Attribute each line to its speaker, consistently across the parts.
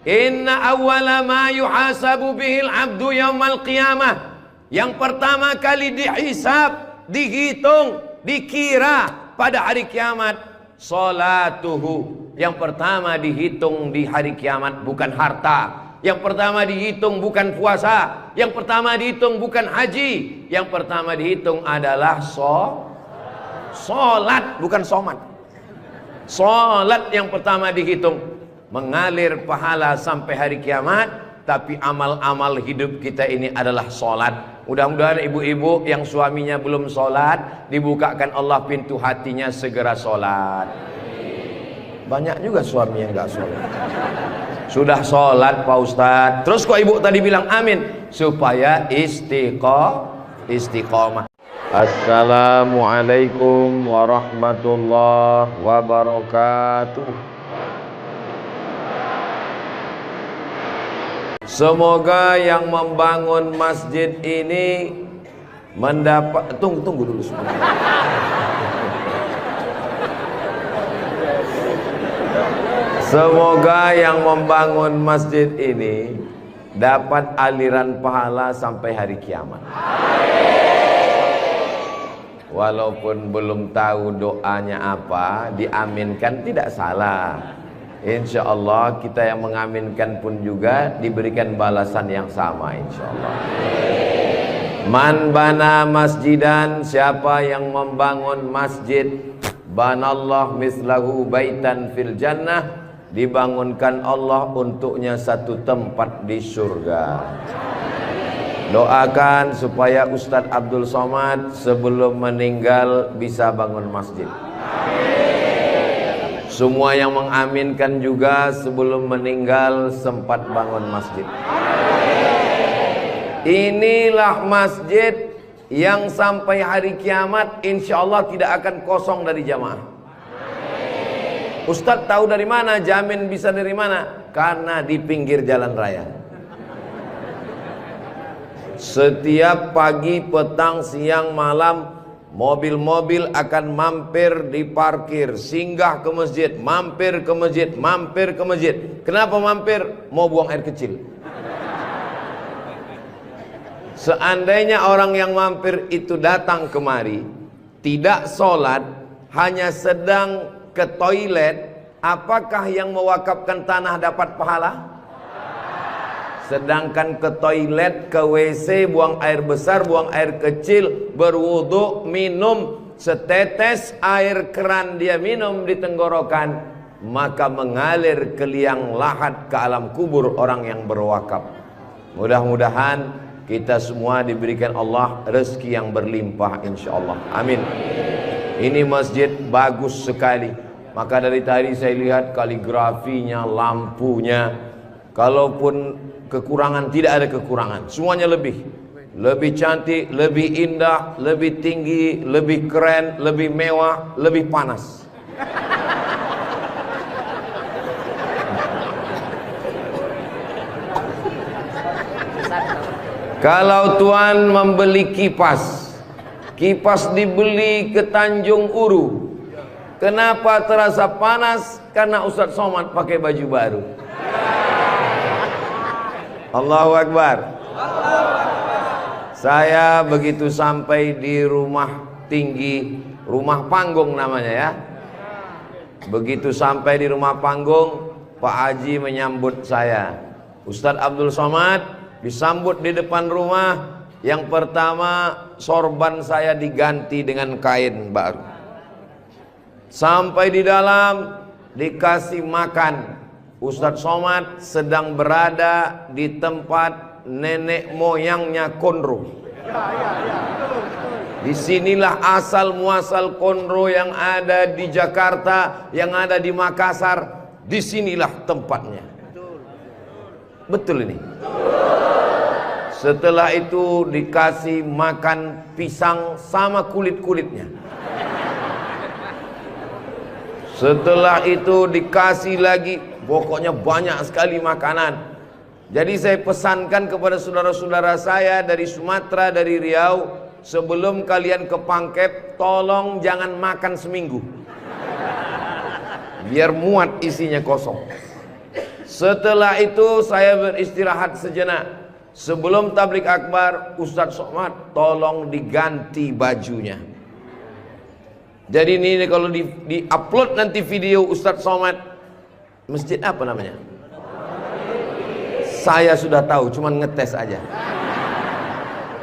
Speaker 1: Inna awwala ma yuhasabu bihil abdu yaumal qiyamah. Yang pertama kali dihisab, dihitung, dikira pada hari kiamat, salatuhu. Yang pertama dihitung di hari kiamat bukan harta. Yang pertama dihitung bukan puasa. Yang pertama dihitung bukan haji. Yang pertama dihitung adalah solat, bukan somat. Solat yang pertama dihitung. Mengalir pahala sampai hari kiamat. Tapi amal-amal hidup kita ini adalah solat. Mudah-mudahan ibu-ibu yang suaminya belum solat, dibukakan Allah pintu hatinya, segera solat. Banyak juga suami yang gak solat. Sudah solat Pak Ustadz, terus kok ibu tadi bilang amin? Supaya istiqomah. Assalamualaikum warahmatullahi wabarakatuh. Semoga yang membangun masjid ini mendapat, tunggu dulu sebentar. Semoga yang membangun masjid ini dapat aliran pahala sampai hari kiamat. Walaupun belum tahu doanya apa, diaminkan tidak salah. Insya Allah kita yang mengaminkan pun juga diberikan balasan yang sama, insya Allah. Man bana masjidan, siapa yang membangun masjid, banallah mislahu baitan fil jannah, dibangunkan Allah untuknya satu tempat di surga. Doakan supaya Ustadz Abdul Somad sebelum meninggal bisa bangun masjid. Semua yang mengaminkan juga sebelum meninggal sempat bangun masjid. Inilah masjid yang sampai hari kiamat insya Allah tidak akan kosong dari jamaah. Ustadz tahu dari mana? Jamin bisa dari mana? Karena di pinggir jalan raya. Setiap pagi, petang, siang, malam, mobil-mobil akan mampir di parkir, singgah ke masjid, mampir ke masjid, mampir ke masjid. Kenapa mampir? Mau buang air kecil. Seandainya orang yang mampir itu datang kemari, tidak sholat, hanya sedang ke toilet, apakah yang mewakafkan tanah dapat pahala? Sedangkan ke toilet, ke WC, buang air besar, buang air kecil, berwudu, minum setetes air keran dia minum di tenggorokan, maka mengalir ke liang lahat ke alam kubur orang yang berwakaf. Mudah-mudahan kita semua diberikan Allah rezeki yang berlimpah insyaallah. Amin. Ini masjid bagus sekali. Maka dari tadi saya lihat kaligrafinya, lampunya, kalaupun kekurangan, tidak ada kekurangan. Semuanya lebih cantik, lebih indah, lebih tinggi, lebih keren, lebih mewah, lebih panas. Kalau Tuan membeli kipas dibeli ke Tanjung Uru, kenapa terasa panas? Karena Ustadz Somad pakai baju baru. Allahu Akbar. Saya begitu sampai di rumah tinggi, rumah panggung namanya ya. Begitu sampai di rumah panggung, Pak Haji menyambut saya. Ustadz Abdul Somad disambut di depan rumah. Yang pertama, sorban saya diganti dengan kain baru. Sampai di dalam dikasih makan. Ustadz Somad sedang berada di tempat nenek moyangnya Konro. Disinilah asal muasal Konro yang ada di Jakarta, yang ada di Makassar. Disinilah tempatnya. Betul ini. Setelah itu dikasih makan pisang sama kulit-kulitnya. Setelah itu dikasih lagi, pokoknya banyak sekali makanan. Jadi saya pesankan kepada saudara-saudara saya dari Sumatera, dari Riau, sebelum kalian ke Pangkep, tolong jangan makan seminggu, biar muat isinya kosong. Setelah itu saya beristirahat sejenak. Sebelum tablik akbar, Ustadz Somad tolong diganti bajunya. Jadi ini kalau di upload nanti video Ustadz Somad, masjid apa namanya? Saya sudah tahu, cuman ngetes aja.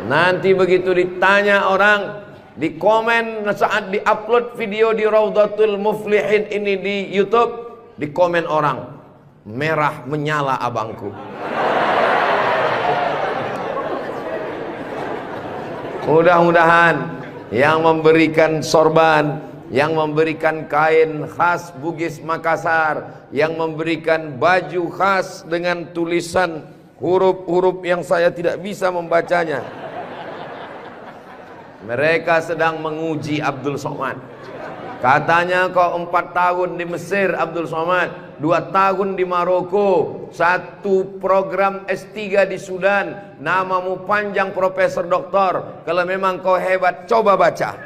Speaker 1: Nanti begitu ditanya orang, di komen saat di-upload video di Raudhatul Muflihin ini di YouTube, di komen orang, merah menyala abangku. Mudah-mudahan yang memberikan sorban, yang memberikan kain khas Bugis Makassar, yang memberikan baju khas dengan tulisan huruf-huruf yang saya tidak bisa membacanya, mereka sedang menguji Abdul Somad. Katanya kau 4 tahun di Mesir Abdul Somad, 2 tahun di Maroko, 1 program S3 di Sudan, namamu panjang profesor doktor. Kalau memang kau hebat, coba baca.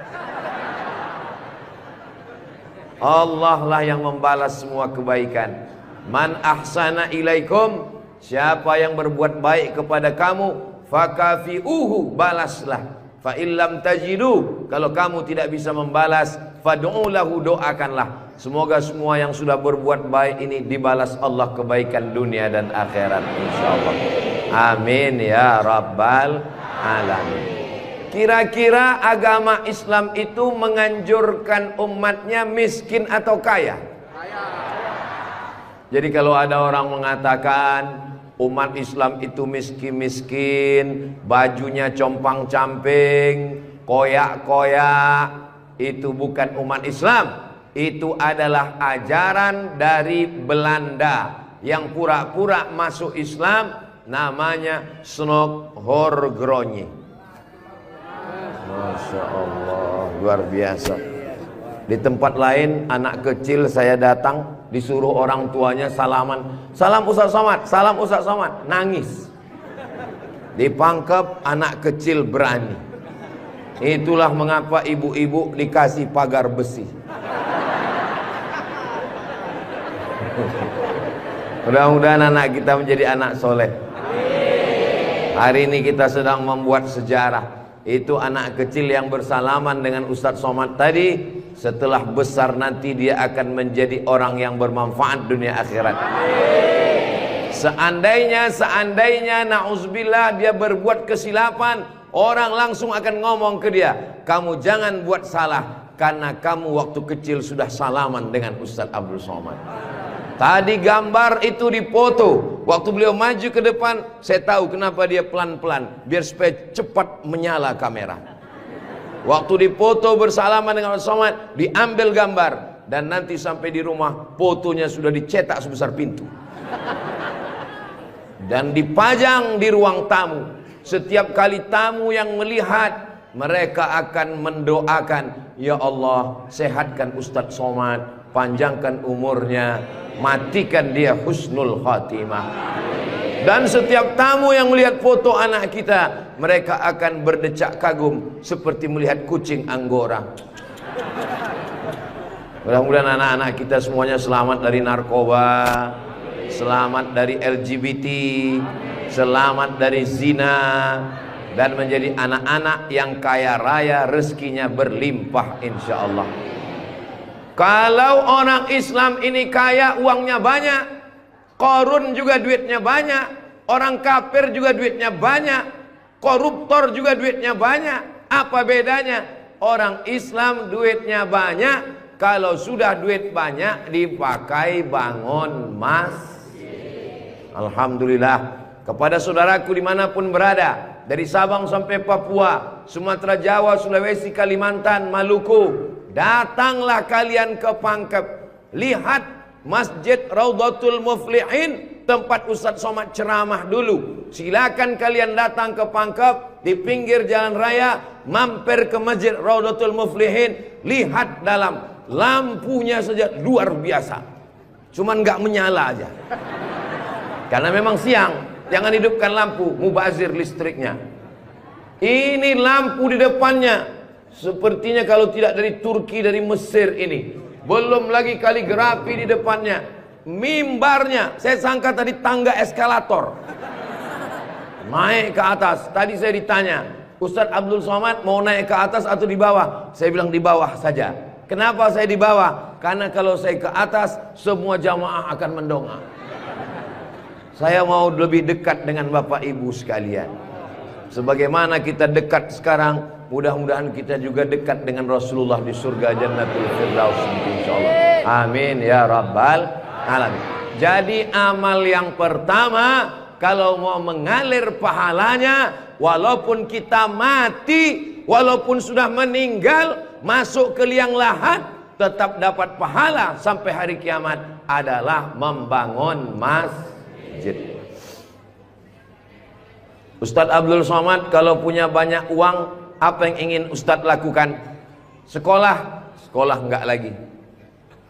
Speaker 1: Allah lah yang membalas semua kebaikan. Man ahsana ilaikum, siapa yang berbuat baik kepada kamu, fakafi'uhu, balaslah. Fa illam tajidu, kalau kamu tidak bisa membalas, fad'u lahu, doakanlah. Semoga semua yang sudah berbuat baik ini dibalas Allah kebaikan dunia dan akhirat insyaallah. Amin ya rabbal alamin. Kira-kira agama Islam itu menganjurkan umatnya miskin atau kaya? Jadi kalau ada orang mengatakan umat Islam itu miskin-miskin, bajunya compang-camping, koyak-koyak, itu bukan umat Islam. Itu adalah ajaran dari Belanda yang pura-pura masuk Islam, namanya Snokhorgronni. Masya Allah, luar biasa. Di tempat lain anak kecil saya datang, disuruh orang tuanya salaman, salam Ustaz Somad, salam Ustaz Somad, nangis. Dipangkep anak kecil berani. Itulah mengapa ibu-ibu dikasih pagar besi. Mudah-mudahan anak kita menjadi anak soleh. Hari ini kita sedang membuat sejarah. Itu anak kecil yang bersalaman dengan Ustadz Somad tadi, setelah besar nanti dia akan menjadi orang yang bermanfaat dunia akhirat. Seandainya na'udzubillah dia berbuat kesilapan, orang langsung akan ngomong ke dia, kamu jangan buat salah, karena kamu waktu kecil sudah salaman dengan Ustadz Abdul Somad. Tadi gambar itu dipoto. Waktu beliau maju ke depan, saya tahu kenapa dia pelan-pelan, biar supaya cepat menyala kamera. Waktu dipoto bersalaman dengan Ustaz Somad, diambil gambar, dan nanti sampai di rumah fotonya sudah dicetak sebesar pintu dan dipajang di ruang tamu. Setiap kali tamu yang melihat, mereka akan mendoakan, ya Allah, sehatkan Ustadz Somad, panjangkan umurnya, matikan dia husnul khatimah. Dan setiap tamu yang melihat foto anak kita, mereka akan berdecak kagum seperti melihat kucing Anggora. Mudah-mudahan anak-anak kita semuanya selamat dari narkoba, selamat dari LGBT, selamat dari zina, dan menjadi anak-anak yang kaya raya, rezekinya berlimpah insyaallah. Kalau orang Islam ini kaya, uangnya banyak, Qarun juga duitnya banyak, orang kafir juga duitnya banyak, koruptor juga duitnya banyak. Apa bedanya? Orang Islam duitnya banyak, kalau sudah duit banyak dipakai bangun masjid. Alhamdulillah. Kepada saudaraku dimanapun berada, dari Sabang sampai Papua, Sumatera, Jawa, Sulawesi, Kalimantan, Maluku, datanglah kalian ke Pangkep. Lihat Masjid Raudhatul Muflihin, tempat Ustadz Somad ceramah dulu. Silakan kalian datang ke Pangkep, di pinggir jalan raya, mampir ke Masjid Raudhatul Muflihin. Lihat dalam, lampunya saja luar biasa, cuman nggak menyala aja karena memang siang. Jangan hidupkan lampu, mubazir listriknya. Ini lampu di depannya sepertinya kalau tidak dari Turki, dari Mesir ini. Belum lagi kaligrafi di depannya. mimbarnya. Saya sangka tadi tangga eskalator. Naik ke atas. Tadi saya ditanya, Ustadz Abdul Somad mau naik ke atas atau di bawah? Saya bilang di bawah saja. Kenapa saya di bawah? Karena kalau saya ke atas, semua jamaah akan mendongak. Saya mau lebih dekat dengan Bapak Ibu sekalian. Sebagaimana kita dekat sekarang, mudah-mudahan kita juga dekat dengan Rasulullah di surga Jannatul Firdaus, insyaallah. Amin ya rabbal alamin. Jadi amal yang pertama, kalau mau mengalir pahalanya, walaupun kita mati, walaupun sudah meninggal, masuk ke liang lahat, tetap dapat pahala sampai hari kiamat, adalah membangun masjid. Ustadz Abdul Somad kalau punya banyak uang, apa yang ingin Ustadz lakukan? Sekolah? Sekolah enggak lagi.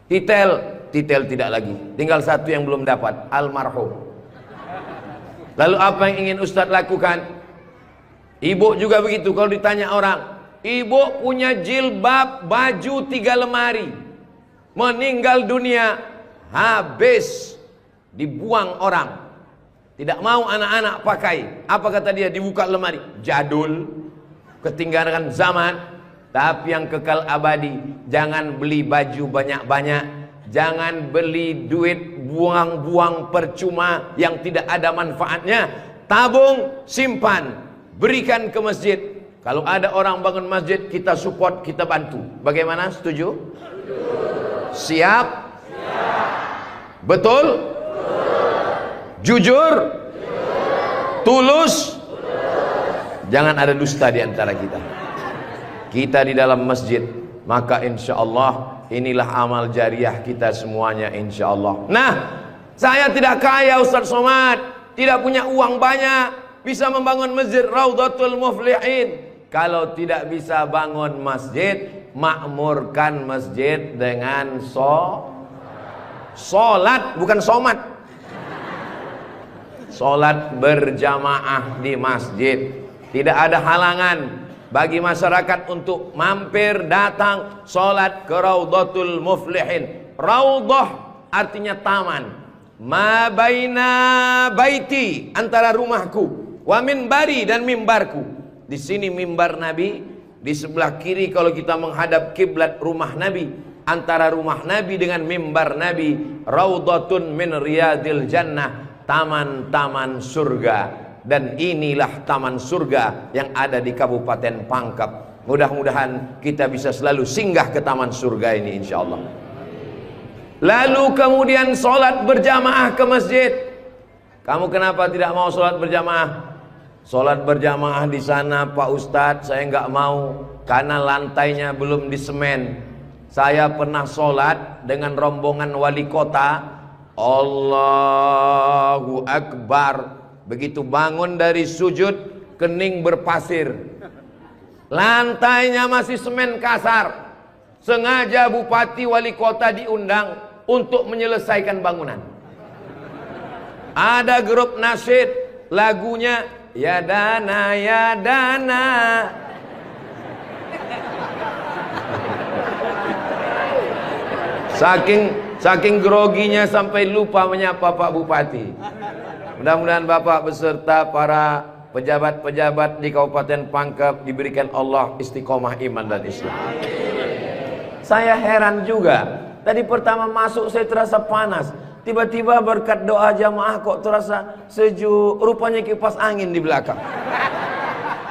Speaker 1: Titel? Titel tidak lagi. Tinggal satu yang belum dapat, almarhum. Lalu apa yang ingin Ustadz lakukan? Ibu juga begitu. Kalau ditanya orang, ibu punya jilbab, baju 3 lemari, meninggal dunia, habis, dibuang orang. Tidak mau anak-anak pakai. Apa kata dia? Dibuka lemari. Jadul, ketinggalan zaman. Tapi yang kekal abadi, jangan beli baju banyak-banyak, jangan beli duit buang-buang percuma yang tidak ada manfaatnya. Tabung, simpan, berikan ke masjid. Kalau ada orang bangun masjid, kita support, kita bantu. Bagaimana? Setuju? Siap? Betul? Jujur? Tulus? Jangan ada dusta di antara kita. Kita di dalam masjid, maka insya Allah inilah amal jariah kita semuanya, insya Allah. Nah, saya tidak kaya Ustadz Somad, tidak punya uang banyak, bisa membangun masjid Raudhatul Muflihin. Kalau tidak bisa bangun masjid, makmurkan masjid dengan sholat, bukan somat. Sholat berjamaah di masjid. Tidak ada halangan bagi masyarakat untuk mampir datang sholat ke Raudhatul Muflihin. Raudhah artinya taman. Ma baina baiti, antara rumahku, wa minbari, dan mimbarku. Di sini mimbar Nabi, di sebelah kiri kalau kita menghadap kiblat rumah Nabi. Antara rumah Nabi dengan mimbar Nabi, Raudhatun min riyadil jannah, taman-taman surga. Dan inilah taman surga yang ada di Kabupaten Pangkep. Mudah-mudahan kita bisa selalu singgah ke taman surga ini, insya Allah. Lalu kemudian sholat berjamaah ke masjid. Kamu kenapa tidak mau sholat berjamaah? Sholat berjamaah di sana Pak Ustadz, saya nggak mau karena lantainya belum disemen. Saya pernah sholat dengan rombongan wali kota. Allahu Akbar. Begitu bangun dari sujud, kening berpasir, lantainya masih semen kasar. Sengaja bupati wali kota diundang untuk menyelesaikan bangunan. Ada grup nasyid, lagunya ya dana ya dana. Saking groginya sampai lupa menyapa Pak Bupati. Mudah-mudahan Bapak beserta para pejabat-pejabat di Kabupaten Pangkep diberikan Allah istiqomah iman dan Islam. Saya heran juga. Tadi pertama masuk saya terasa panas. Tiba-tiba berkat doa jamaah kok terasa sejuk. Rupanya kipas angin di belakang.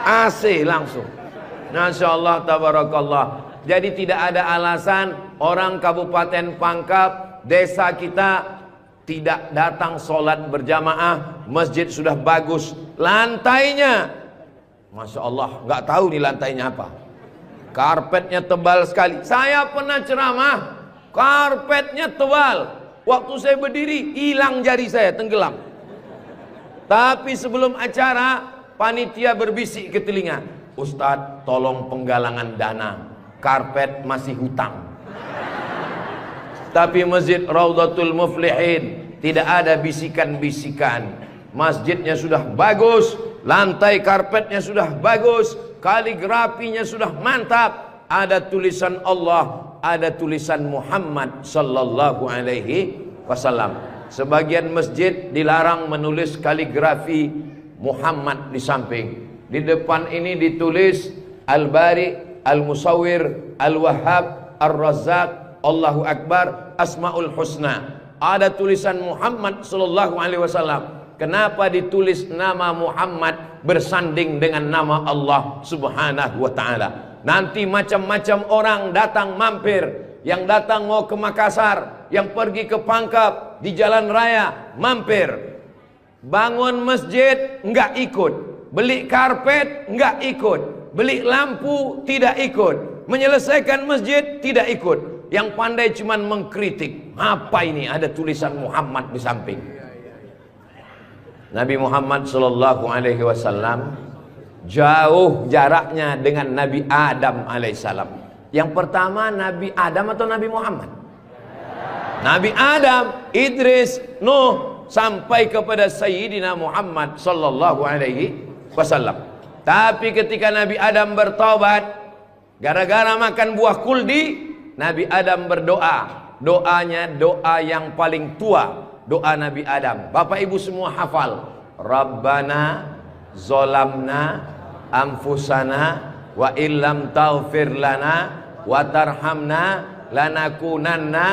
Speaker 1: AC langsung. Masya Allah, tabarakallah. Jadi tidak ada alasan orang Kabupaten Pangkep, desa kita, tidak datang sholat berjamaah. Masjid sudah bagus, lantainya Masya Allah, nggak tahu nih lantainya apa, karpetnya tebal sekali. Saya pernah ceramah, karpetnya tebal, waktu saya berdiri hilang jari saya, tenggelam. Tapi sebelum acara, panitia berbisik ke telinga, Ustadz tolong penggalangan dana, karpet masih hutang. Tapi masjid Raudhatul Muflihin tidak ada bisikan-bisikan. Masjidnya sudah bagus, lantai karpetnya sudah bagus, kaligrafinya sudah mantap. Ada tulisan Allah, ada tulisan Muhammad sallallahu alaihi wasallam. Sebagian masjid dilarang menulis kaligrafi Muhammad di samping. Di depan ini ditulis Al-Bari, Al-Musawwir, Al-Wahhab, Ar-Razzaq, Allahu Akbar, Asmaul Husna. Ada tulisan Muhammad sallallahu alaihi wasallam. Kenapa ditulis nama Muhammad bersanding dengan nama Allah Subhanahu wa taala? Nanti macam-macam orang datang mampir. Yang datang mau ke Makassar, yang pergi ke Pangkep, di jalan raya mampir. Bangun masjid enggak ikut, beli karpet enggak ikut, beli lampu tidak ikut, menyelesaikan masjid tidak ikut. Yang pandai cuman mengkritik. Apa ini ada tulisan Muhammad di samping? Nabi Muhammad sallallahu alaihi wasallam jauh jaraknya dengan Nabi Adam alaihissalam. Yang pertama Nabi Adam atau Nabi Muhammad? Nabi Adam, Idris, Nuh, sampai kepada Sayyidina Muhammad sallallahu alaihi wasallam. Tapi ketika Nabi Adam bertobat gara-gara makan buah kuldi, Nabi Adam berdoa. Doanya doa yang paling tua, doa Nabi Adam. Bapak Ibu semua hafal. Rabbana zolamna anfusana wa illam taghfir lana wa tarhamna lanakunanna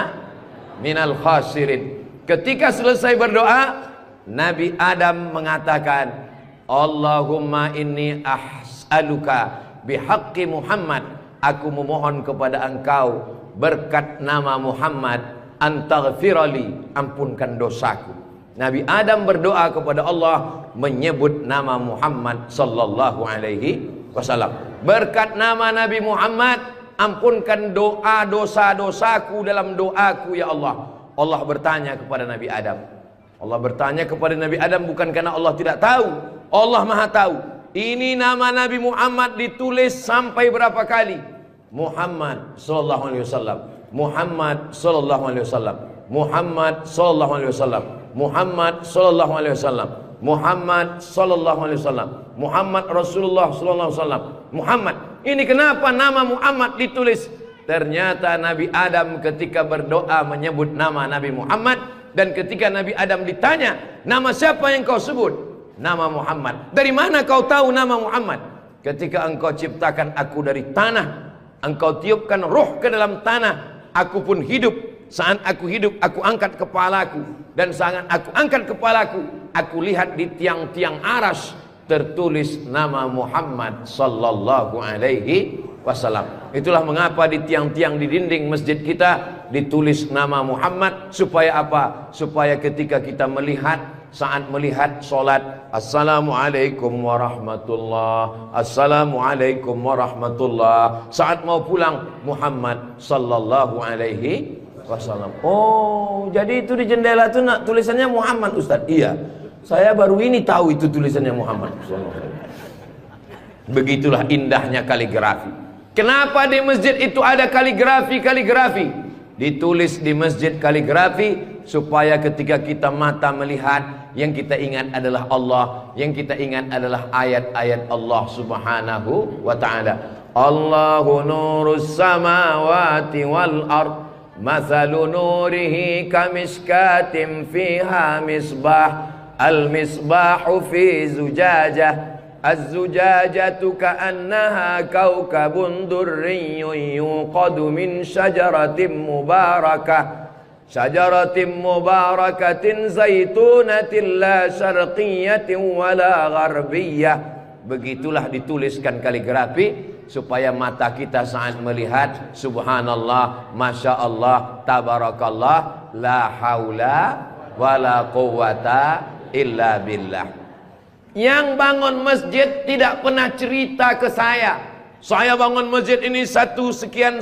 Speaker 1: minal khasirin. Ketika selesai berdoa, Nabi Adam mengatakan, Allahumma inni as'aluka bihaqqi Muhammad, aku memohon kepada engkau berkat nama Muhammad, antaghfirali, ampunkan dosaku. Nabi Adam berdoa kepada Allah menyebut nama Muhammad sallallahu alaihi wasallam. Berkat nama Nabi Muhammad, ampunkan doa dosa-dosaku dalam doaku ya Allah. Allah bertanya kepada Nabi Adam. Allah bertanya kepada Nabi Adam bukan karena Allah tidak tahu. Allah Maha tahu. Ini nama Nabi Muhammad ditulis sampai berapa kali? Muhammad sallallahu alaihi wasallam. Muhammad sallallahu alaihi wasallam. Muhammad sallallahu alaihi wasallam. Muhammad sallallahu alaihi wasallam. Muhammad sallallahu alaihi wasallam. Muhammad Rasulullah sallallahu alaihi wasallam. Muhammad. Ini kenapa nama Muhammad ditulis? Ternyata Nabi Adam ketika berdoa menyebut nama Nabi Muhammad, dan ketika Nabi Adam ditanya, nama siapa yang kau sebut? Nama Muhammad. Dari mana kau tahu nama Muhammad? Ketika engkau ciptakan aku dari tanah, engkau tiupkan roh ke dalam tanah, aku pun hidup. Saat aku hidup, aku angkat kepalaku, dan saat aku angkat kepalaku, aku lihat di tiang-tiang aras tertulis nama Muhammad sallallahu alaihi wasallam. Itulah mengapa di tiang-tiang di dinding masjid kita ditulis nama Muhammad. Supaya apa? Supaya ketika kita melihat, saat melihat solat, Assalamualaikum warahmatullah, Assalamualaikum warahmatullah. Saat mau pulang, Muhammad sallallahu alaihi wasallam. Oh, jadi itu di jendela itu nak tulisannya Muhammad, Ustaz? Iya, saya baru ini tahu itu tulisannya Muhammad. Begitulah indahnya kaligrafi. Kenapa di masjid itu ada kaligrafi? Ditulis di masjid kaligrafi supaya ketika kita mata melihat, yang kita ingat adalah Allah, yang kita ingat adalah ayat-ayat Allah Subhanahu wa taala. Allahu nurus samawati wal ard, mathalu nurihi kamiskatin fiha misbah, al-misbahu fi zujajah, az-zujajatu ka'annaha kawkabun durriyyun yuqadu min syajaratin mubarakatin zaitunatin la syarqiyatin wala gharbiyah. Begitulah dituliskan kaligrafi supaya mata kita saat melihat, subhanallah, masya Allah, tabarakallah, la haula wala quwata illa billah. Yang bangun masjid tidak pernah cerita ke saya bangun masjid ini sekian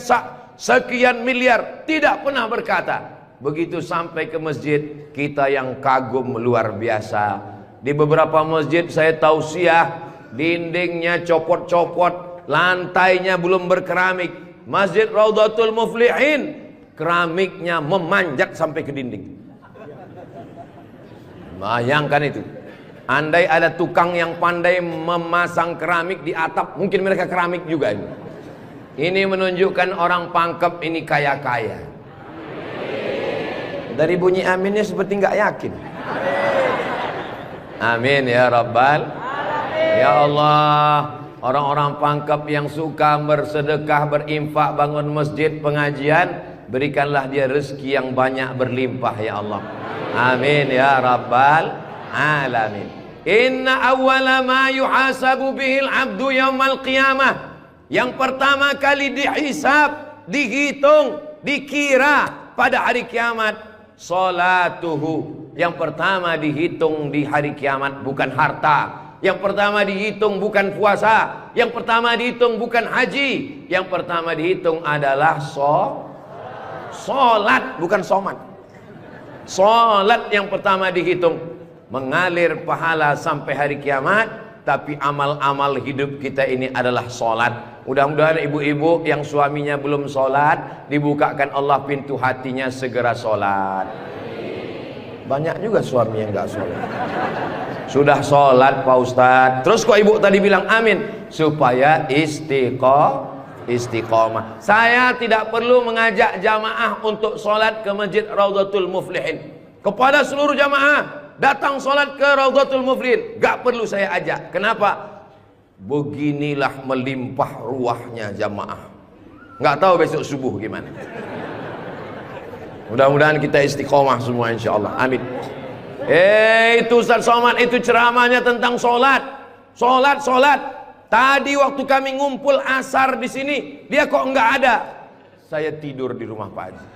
Speaker 1: miliar, tidak pernah berkata. Begitu sampai ke masjid, kita yang kagum luar biasa. Di beberapa masjid saya tausiah, dindingnya copot-copot, lantainya belum berkeramik. Masjid Raudhatul Muflihin, keramiknya memanjat sampai ke dinding. Bayangkan itu. Andai ada tukang yang pandai memasang keramik di atap, mungkin mereka keramik juga ini. Ini menunjukkan orang Pangkep ini kaya-kaya. Dari bunyi aminnya seperti nggak yakin. Amin ya Rabbal. Ya Allah, orang-orang Pangkep yang suka bersedekah, berinfak, bangun masjid, pengajian, berikanlah dia rezeki yang banyak berlimpah ya Allah. Amin ya Rabbal alamin. Inna awwala ma yuhasabu bihil abdu yaumal qiyamah. Yang pertama kali dihisab, dihitung, dikira pada hari kiamat, salatuhu. Yang pertama dihitung di hari kiamat bukan harta. Yang pertama dihitung bukan puasa. Yang pertama dihitung bukan haji. Yang pertama dihitung adalah solat, bukan somat. Solat yang pertama dihitung. Mengalir pahala sampai hari kiamat. Tapi amal-amal hidup kita ini adalah solat. Mudah-mudahan ibu-ibu yang suaminya belum solat, dibukakan Allah pintu hatinya segera solat. Banyak juga suami yang gak sholat. Sudah sholat Pak Ustadz, terus kok ibu tadi bilang amin? Supaya istiqomah. Saya tidak perlu mengajak jamaah untuk sholat ke Masjid Raudhatul Muflihin. Kepada seluruh jamaah, datang sholat ke Raudhatul Muflihin, gak perlu saya ajak. Kenapa? Beginilah melimpah ruahnya jamaah. Gak tahu besok subuh gimana. Mudah-mudahan kita istiqomah semua insyaallah. Amin. Itu Ustaz Somad itu ceramahnya tentang solat. Solat. Tadi waktu kami ngumpul asar di sini, dia kok enggak ada. Saya tidur di rumah Pak Haji.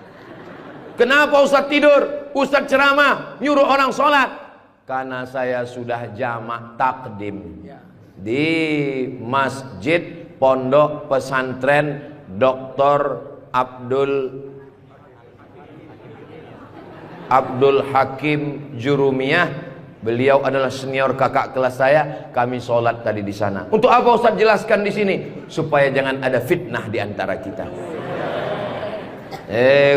Speaker 1: Kenapa Ustaz tidur? Ustaz ceramah nyuruh orang solat. Karena saya sudah jamak takdim di Masjid Pondok Pesantren Dr. Abdul Hakim Jurumiyah. Beliau adalah senior kakak kelas saya. Kami sholat tadi di sana. Untuk apa Ustaz jelaskan di sini? Supaya jangan ada fitnah di antara kita.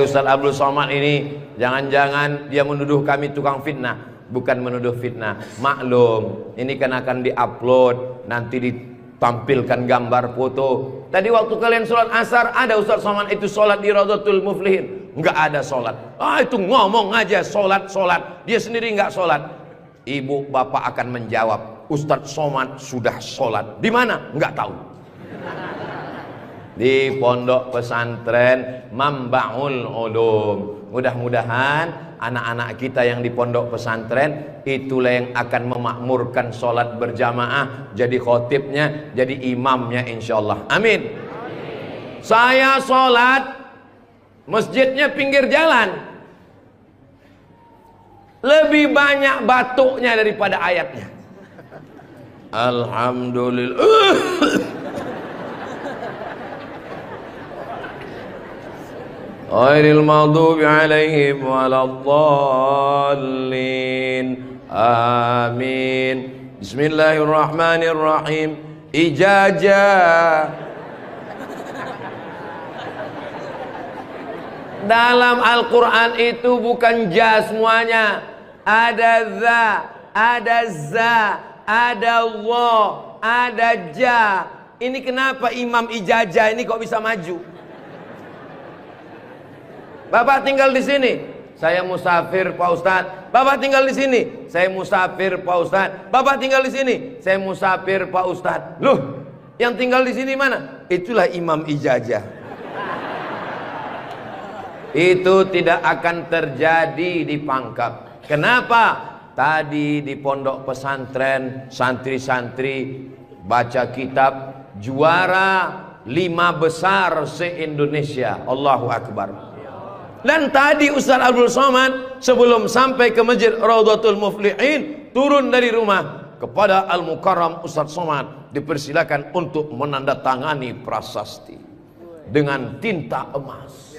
Speaker 1: Ustaz Abdul Somad ini jangan-jangan dia menuduh kami tukang fitnah. Bukan menuduh fitnah. Maklum, ini kan akan diupload, nanti ditampilkan gambar foto. Tadi waktu kalian sholat asar, ada Ustaz Somad itu sholat di Raudhatul Muflihin. Enggak ada sholat. Itu ngomong aja sholat. Dia sendiri enggak sholat. Ibu bapak akan menjawab, Ustadz Somad sudah sholat. Di mana? Enggak tahu. Di Pondok Pesantren Mambaul Ulum. Mudah-mudahan anak-anak kita yang di pondok pesantren itulah yang akan memakmurkan sholat berjamaah, jadi khotibnya, jadi imamnya insyaallah. Amin. Saya sholat, masjidnya pinggir jalan, lebih banyak batuknya daripada ayatnya. Alhamdulillah. Ghairil maghdubi alaihim waladdallin. Amin. Bismillahirrahmanirrahim. Ijazah. Dalam Al-Quran itu bukan ja semuanya. Ada za, ada za, ada wa, ada ja. Ini kenapa Imam Ijazah ini kok bisa maju? Bapak tinggal di sini, saya musafir Pak Ustadz. Bapak tinggal di sini, saya musafir Pak Ustadz. Bapak tinggal di sini, saya musafir Pak Ustadz. Loh, yang tinggal di sini mana? Itulah Imam Ijazah. Itu tidak akan terjadi di Pangkep. Kenapa? Tadi di pondok pesantren santri-santri baca kitab juara 5 besar se-Indonesia. Allahu Akbar. Dan tadi Ustaz Abdul Somad sebelum sampai ke Masjid Raudhatul Muflihin turun dari rumah kepada Al-Mukarram Ustaz Somad dipersilakan untuk menandatangani prasasti dengan tinta emas.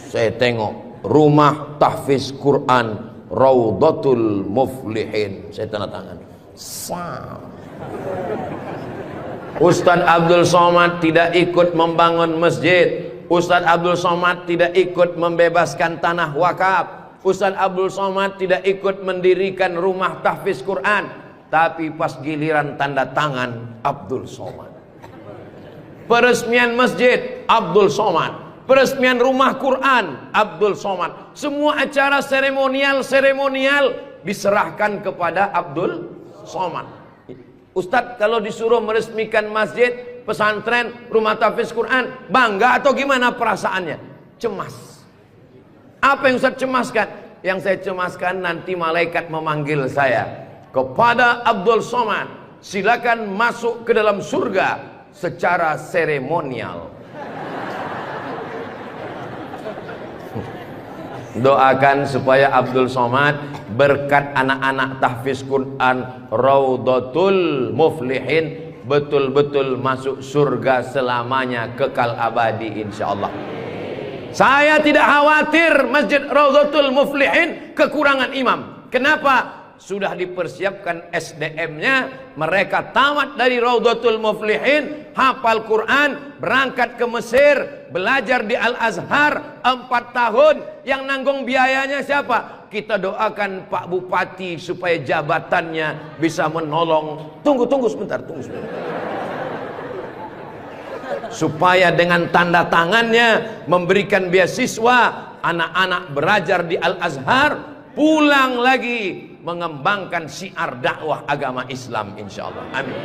Speaker 1: Saya tengok rumah tahfiz Quran Raudhatul Muflihin, saya tanda tangan. Ustaz Abdul Somad tidak ikut membangun masjid. Ustaz Abdul Somad tidak ikut membebaskan tanah wakaf. Ustaz Abdul Somad tidak ikut mendirikan rumah tahfiz Quran. Tapi pas giliran tanda tangan Abdul Somad, peresmian masjid Abdul Somad, Peresmian rumah Quran Abdul Somad. Semua acara seremonial diserahkan kepada Abdul Somad. Ustadz kalau disuruh meresmikan masjid, pesantren, rumah tahfiz Quran, bangga atau gimana perasaannya? Cemas. Apa yang Ustadz cemaskan? Yang saya cemaskan nanti malaikat memanggil saya. Kepada Abdul Somad, silakan masuk ke dalam surga secara seremonial. Doakan supaya Abdul Somad berkat anak-anak tahfiz Quran Raudhatul Muflihin betul-betul masuk surga selamanya, kekal abadi insyaallah. Saya tidak khawatir Masjid Raudhatul Muflihin kekurangan imam. Kenapa? Sudah dipersiapkan SDM-nya, mereka tamat dari Raudhatul Muflihin, hafal Quran, berangkat ke Mesir, belajar di Al-Azhar 4 tahun. Yang nanggung biayanya siapa? Kita doakan Pak Bupati supaya jabatannya bisa menolong. Tunggu sebentar. Supaya dengan tanda tangannya memberikan beasiswa, anak-anak belajar di Al-Azhar, pulang lagi mengembangkan syiar dakwah agama Islam insyaallah. Amin.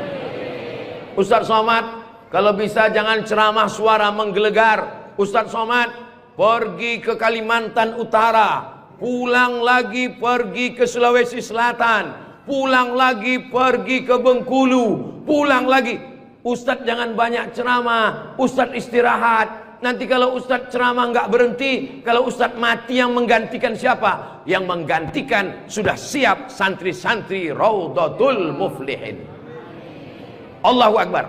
Speaker 1: Ustadz Somad, kalau bisa jangan ceramah suara menggelegar. Ustadz Somad pergi ke Kalimantan Utara, pulang lagi pergi ke Sulawesi Selatan, pulang lagi pergi ke Bengkulu, pulang lagi. Ustadz jangan banyak ceramah, Ustadz istirahat. Nanti kalau Ustadz ceramah nggak berhenti, kalau Ustadz mati yang menggantikan siapa? Yang menggantikan sudah siap santri-santri Raudhatul Muflihin. Allahu Akbar.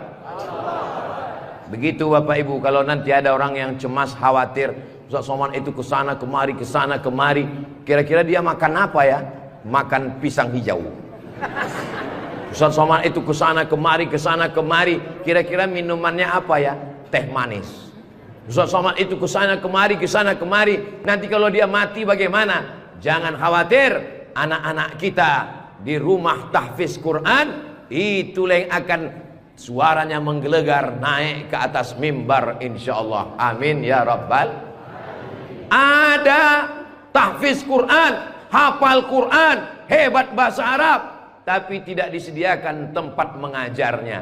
Speaker 1: Begitu Bapak Ibu, kalau nanti ada orang yang cemas, khawatir, Ustadz Somad itu kesana kemari, kira-kira dia makan apa ya? Makan pisang hijau. Ustadz Somad itu kesana kemari, kira-kira minumannya apa ya? Teh manis. Ustadz Somad itu kesana kemari, nanti kalau dia mati bagaimana? Jangan khawatir, anak-anak kita di rumah tahfiz Quran itulah yang akan suaranya menggelegar naik ke atas mimbar insyaallah. Amin ya rabbal. Ada tahfiz Quran, hafal Quran, hebat bahasa Arab, tapi tidak disediakan tempat mengajarnya.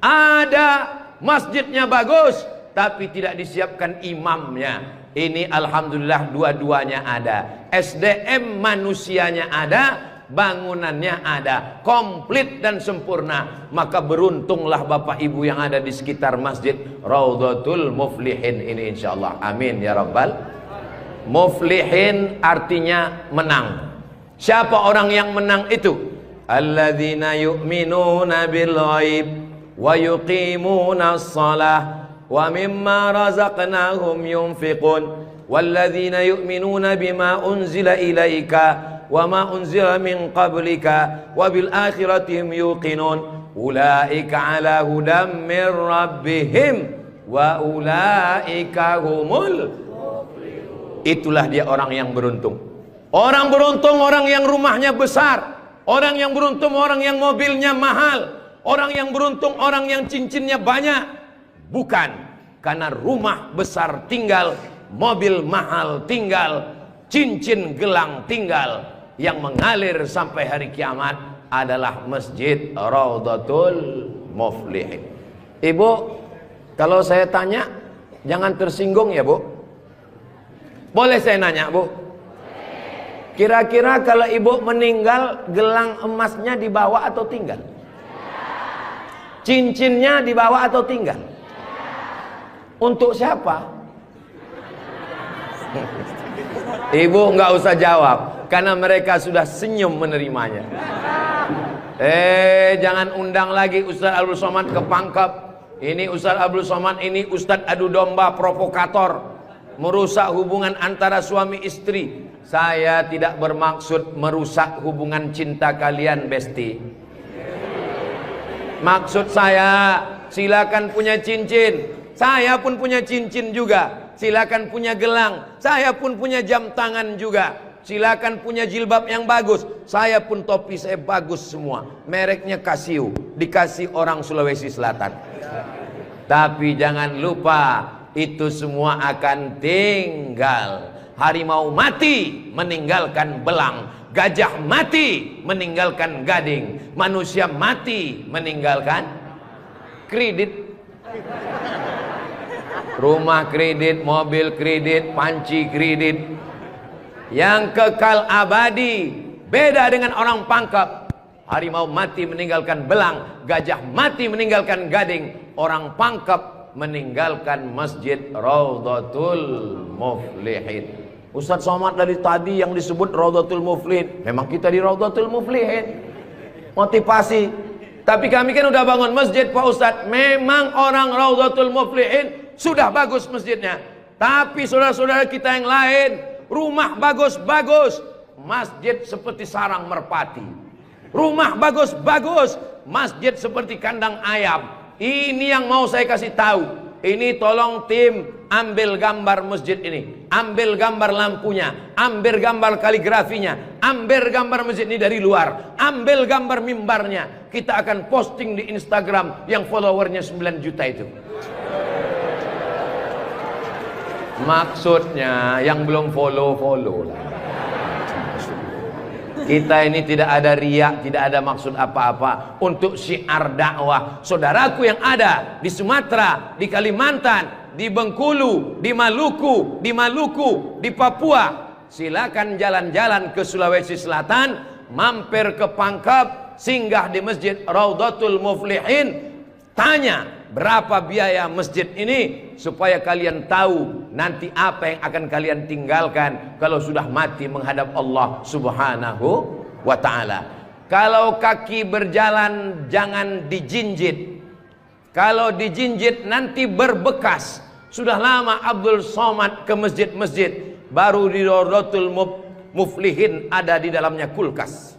Speaker 1: Ada masjidnya bagus, tapi tidak disiapkan imamnya. Ini alhamdulillah dua-duanya ada. SDM manusianya ada, bangunannya ada, komplit dan sempurna. Maka beruntunglah Bapak Ibu yang ada di sekitar Masjid Raudhatul Muflihin ini insyaallah. Amin ya rabbal. Muflihin artinya menang. Siapa orang yang menang itu? Alladzina yu'minuna bil ghaib wa yuqimuna shalah wa mimma razaqnahum yunfiqun walladzina yu'minuna bima unzila ilaika wa ma unzila min qablika wa bil akhirati hum yuqinun ulaika ala hudam min rabbihim wa ulaika humul muflihun. Itulah dia orang yang beruntung. Orang beruntung orang yang rumahnya besar, orang yang beruntung orang yang mobilnya mahal, orang yang beruntung orang yang cincinnya banyak. Bukan karena rumah besar tinggal, mobil mahal tinggal, cincin gelang tinggal. Yang mengalir sampai hari kiamat adalah Masjid Raudhatul Muflihin. Ibu, kalau saya tanya jangan tersinggung ya Bu. Boleh saya nanya Bu? Kira-kira kalau ibu meninggal, gelang emasnya dibawa atau tinggal? Cincinnya dibawa atau tinggal? Untuk siapa? Ibu nggak usah jawab, karena mereka sudah senyum menerimanya. Jangan undang lagi Ustadz Abdul Somad ke Pangkep. Ini Ustadz Abdul Somad ini Ustadz adu domba, provokator, merusak hubungan antara suami istri. Saya tidak bermaksud merusak hubungan cinta kalian, Besti. Maksud saya, silakan punya cincin. Saya pun punya cincin juga. Silakan punya gelang. Saya pun punya jam tangan juga. Silakan punya jilbab yang bagus. Saya pun topi saya bagus semua. Mereknya Casio. Dikasih orang Sulawesi Selatan. Tapi jangan lupa, itu semua akan tinggal. Harimau mati meninggalkan belang, gajah mati meninggalkan gading, manusia mati meninggalkan kredit. Rumah kredit, mobil kredit, panci kredit. Yang kekal abadi beda dengan orang pangkep. Harimau mati meninggalkan belang, gajah mati meninggalkan gading, orang pangkep meninggalkan masjid Raudhatul Muflihin. Ustaz Somad dari tadi yang disebut Raudhatul Muflihin, memang kita di Raudhatul Muflihin, motivasi. Tapi kami kan udah bangun masjid Pak Ustaz. Memang orang Raudhatul Muflihin sudah bagus masjidnya, tapi saudara-saudara kita yang lain, rumah bagus-bagus, masjid seperti sarang merpati. Rumah bagus-bagus, masjid seperti kandang ayam. Ini yang mau saya kasih tahu. Ini tolong tim ambil gambar masjid ini, ambil gambar lampunya, ambil gambar kaligrafinya, ambil gambar masjid ini dari luar, ambil gambar mimbarnya. Kita akan posting di Instagram yang followernya 9 juta itu. Maksudnya yang belum follow lah. Kita ini tidak ada riak, tidak ada maksud apa-apa. Untuk syiar dakwah saudaraku yang ada di Sumatera, di Kalimantan, di Bengkulu, di Maluku, di Papua, silakan jalan-jalan ke Sulawesi Selatan, mampir ke Pangkep, singgah di Masjid Raudhatul Muflihin, tanya berapa biaya masjid ini, supaya kalian tahu nanti apa yang akan kalian tinggalkan kalau sudah mati menghadap Allah Subhanahu wa ta'ala. Kalau kaki berjalan jangan dijinjit. Kalau dijinjit nanti berbekas. Sudah lama Abdul Somad ke masjid-masjid, baru di Raudhatul Muflihin ada di dalamnya kulkas.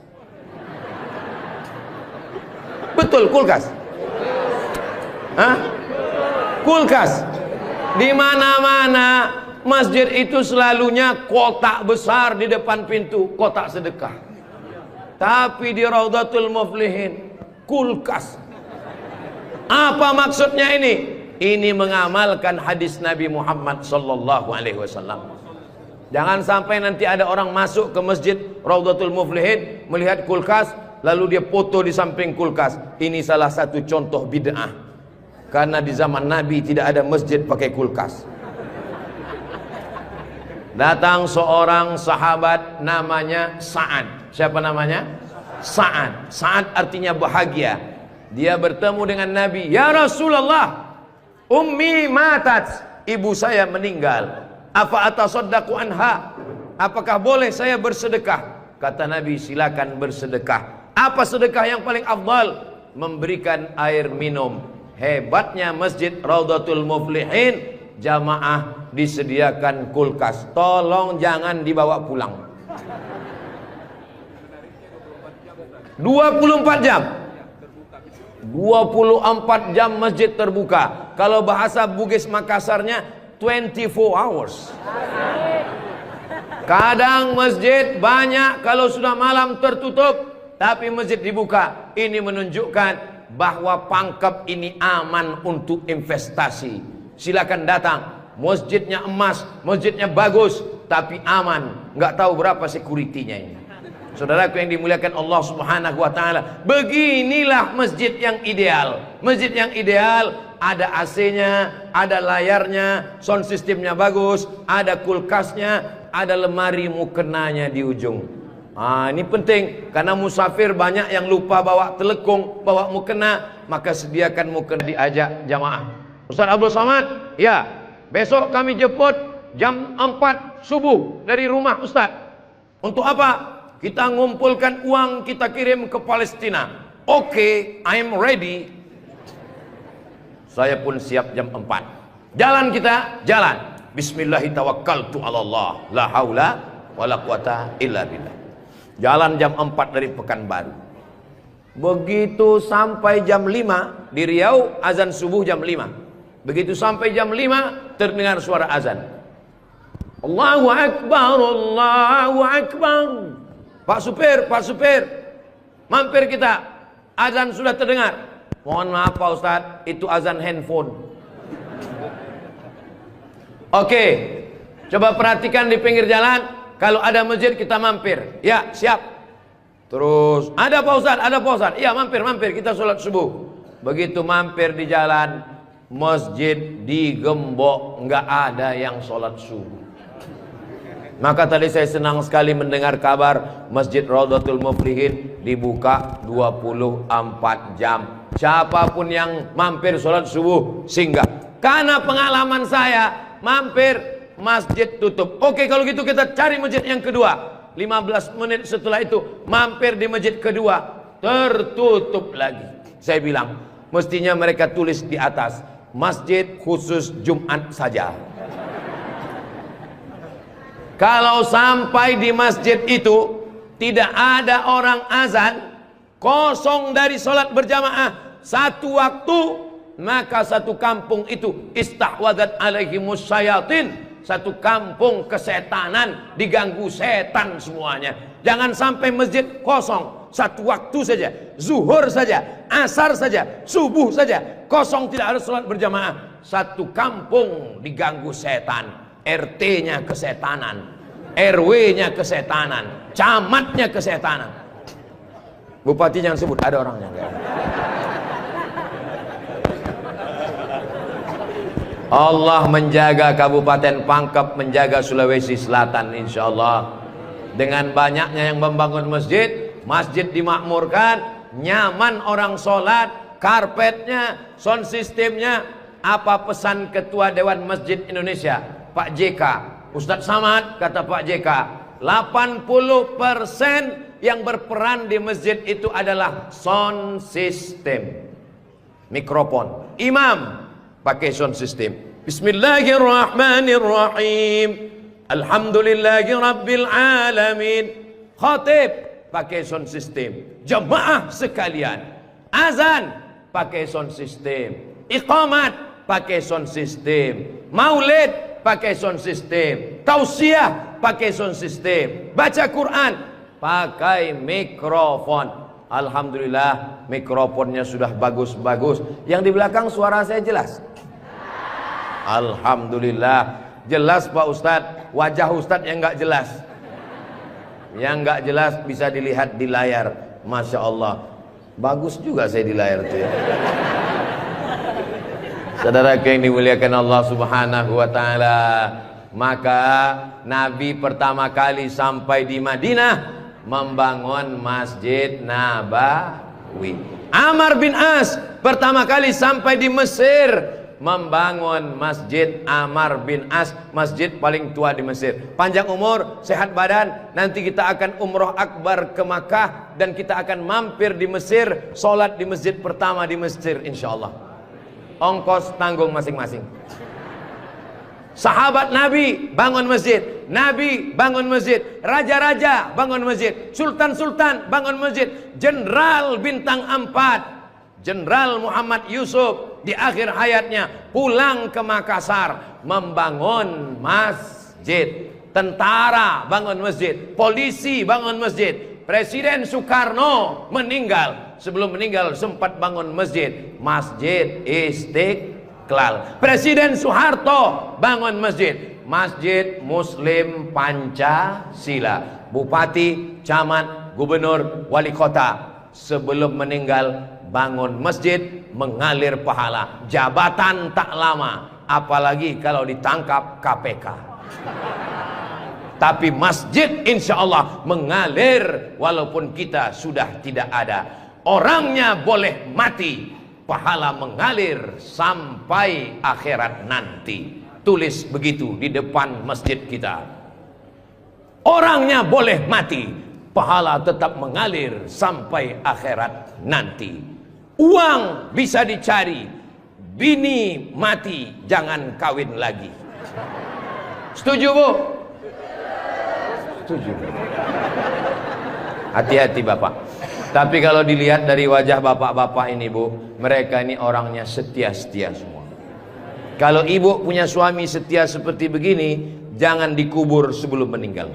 Speaker 1: Betul kulkas? Hah? Kulkas. Di mana-mana masjid itu selalunya kotak besar di depan pintu, kotak sedekah. Tapi di Raudhatul Muflihin kulkas. Apa maksudnya ini? Ini mengamalkan hadis Nabi Muhammad sallallahu alaihi wasallam. Jangan sampai nanti ada orang masuk ke masjid Raudhatul Muflihin melihat kulkas, lalu dia foto di samping kulkas. Ini salah satu contoh bid'ah. Karena di zaman Nabi tidak ada masjid pakai kulkas. Datang seorang sahabat namanya Sa'ad. Siapa namanya? Sa'ad. Sa'ad artinya bahagia. Dia bertemu dengan Nabi. Ya Rasulullah, ummi matat, ibu saya meninggal. Apa atasaddaqu anha? Apakah boleh saya bersedekah? Kata Nabi, silakan bersedekah. Apa sedekah yang paling afdal? Memberikan air minum. Hebatnya masjid Raudhatul Muflihin, jamaah disediakan kulkas. Tolong jangan dibawa pulang. 24 jam. 24 jam masjid terbuka. Kalau bahasa Bugis Makassarnya 24 hours. Kadang masjid banyak, kalau sudah malam tertutup, tapi masjid dibuka. Ini menunjukkan bahwa Pangkep ini aman untuk investasi. Silakan datang. Masjidnya emas, masjidnya bagus, tapi aman. Nggak tahu berapa security-nya ini. Saudaraku yang dimuliakan Allah Subhanahu wa ta'ala, beginilah masjid yang ideal. Masjid yang ideal, ada AC-nya, ada layarnya, sound systemnya bagus, ada kulkasnya, ada lemari mukenanya di ujung. Ini penting, karena musafir banyak yang lupa bawa telekung, bawa mukena, maka sediakan mukena. Diajak jamaah. Ustaz Abdul Somad, ya, besok kami jemput jam 4 subuh dari rumah Ustaz. Untuk apa? Kita ngumpulkan uang, kita kirim ke Palestina. Oke, I'm ready. Saya pun siap jam 4. Jalan kita, jalan. Bismillahirrahmanirrahim. Allah, la haula wala quwata illa billah. Jalan jam 4 dari Pekanbaru. Begitu sampai jam 5 di Riau, azan subuh jam 5. Begitu sampai jam 5 terdengar suara azan. Allahu Akbar, Allahu Akbar. Pak supir, mampir kita. Azan sudah terdengar. Mohon maaf Pak Ustadz, itu azan handphone. Oke, coba perhatikan di pinggir jalan. Kalau ada masjid kita mampir. Ya, siap. Terus, ada Pak Ustadz, ada Pak Ustadz. Iya, mampir, kita sholat subuh. Begitu mampir di jalan, masjid digembok, nggak ada yang sholat subuh. Maka tadi saya senang sekali mendengar kabar Masjid Raudhatul Muflihin dibuka 24 jam. Siapapun yang mampir sholat subuh singgah. Karena pengalaman saya mampir masjid tutup. Oke, kalau gitu kita cari masjid yang kedua. 15 menit setelah itu mampir di masjid kedua, tertutup lagi. Saya bilang, mestinya mereka tulis di atas, masjid khusus Jumat saja. Kalau sampai di masjid itu tidak ada orang azan, kosong dari sholat berjamaah satu waktu, maka satu kampung itu istahwadat alaihimus syayatin, satu kampung kesetanan, diganggu setan semuanya. Jangan sampai masjid kosong satu waktu saja, zuhur saja, asar saja, subuh saja, kosong tidak ada sholat berjamaah, satu kampung diganggu setan. RT-nya kesetanan, RW-nya kesetanan, camatnya kesetanan. Bupati jangan sebut, ada orangnya. Allah menjaga Kabupaten Pangkep, menjaga Sulawesi Selatan, insya Allah. Dengan banyaknya yang membangun masjid, masjid dimakmurkan, nyaman orang sholat, karpetnya, sound systemnya. Apa pesan Ketua Dewan Masjid Indonesia, Pak JK, Ustadz Samad, kata Pak JK, 80% yang berperan di masjid itu adalah sound system, mikrofon. Imam pakai sound system, Bismillahirrahmanirrahim, Alhamdulillahi Rabbil Alamin. Khatib pakai sound system. Jemaah sekalian, azan pakai sound system, iqamat pakai sound system, maulid pakai sound system, tausiah pakai sound system, baca Quran pakai mikrofon. Alhamdulillah mikrofonnya sudah bagus-bagus. Yang di belakang suara saya jelas? Alhamdulillah jelas Pak Ustadz. Wajah Ustadz yang nggak jelas, yang nggak jelas bisa dilihat di layar. Masya Allah, bagus juga saya di layar itu ya. Saudara yang dimuliakan Allah Subhanahu wa Ta'ala, maka Nabi pertama kali sampai di Madinah membangun Masjid Nabawi. Amr bin As pertama kali sampai di Mesir membangun Masjid Amr bin As, masjid paling tua di Mesir. Panjang umur, sehat badan, nanti kita akan umroh akbar ke Makkah dan kita akan mampir di Mesir, sholat di masjid pertama di Mesir insyaallah. Ongkos tanggung masing-masing. Sahabat Nabi bangun masjid, Nabi bangun masjid, raja-raja bangun masjid, sultan-sultan bangun masjid, jenderal bintang 4, Jenderal Muhammad Yusuf di akhir hayatnya pulang ke Makassar membangun masjid. Tentara bangun masjid, polisi bangun masjid. Presiden Soekarno meninggal, sebelum meninggal sempat bangun masjid, Masjid Istiqlal. Presiden Soeharto bangun masjid, Masjid Muslim Pancasila. Bupati, camat, gubernur, wali kota sebelum meninggal bangun masjid, mengalir pahala. Jabatan tak lama, apalagi kalau ditangkap KPK. Tapi masjid insya Allah mengalir walaupun kita sudah tidak ada. Orangnya boleh mati, pahala mengalir sampai akhirat nanti. Tulis begitu di depan masjid kita. Orangnya boleh mati, pahala tetap mengalir sampai akhirat nanti. Uang bisa dicari, bini mati jangan kawin lagi. Setuju Bu? Setuju. Hati-hati Bapak. Tapi kalau dilihat dari wajah bapak-bapak ini Bu, mereka ini orangnya setia-setia semua. Kalau ibu punya suami setia seperti begini, jangan dikubur sebelum meninggal.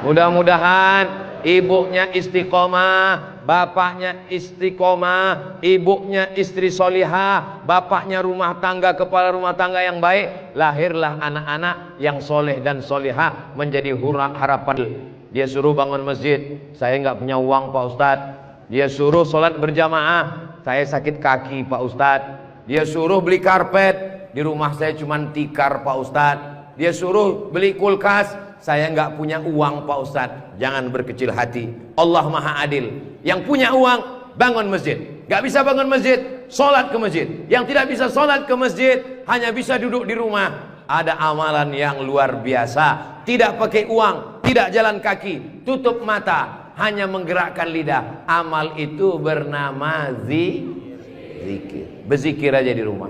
Speaker 1: Mudah-mudahan ibunya istiqomah, bapaknya istiqomah, ibunya istri solihah, bapaknya rumah tangga, kepala rumah tangga yang baik, lahirlah anak-anak yang soleh dan solihah menjadi harapan. Dia suruh bangun masjid, saya nggak punya uang Pak Ustadz. Dia suruh sholat berjamaah, saya sakit kaki Pak Ustadz. Dia suruh beli karpet, di rumah saya cuma tikar Pak Ustadz. Dia suruh beli kulkas, saya nggak punya uang Pak Ustadz. Jangan berkecil hati, Allah Maha Adil. Yang punya uang bangun masjid, nggak bisa bangun masjid, sholat ke masjid. Yang tidak bisa sholat ke masjid, hanya bisa duduk di rumah. Ada amalan yang luar biasa, tidak pakai uang, tidak jalan kaki, tutup mata, hanya menggerakkan lidah. Amal itu bernama zikir. Berzikir aja di rumah.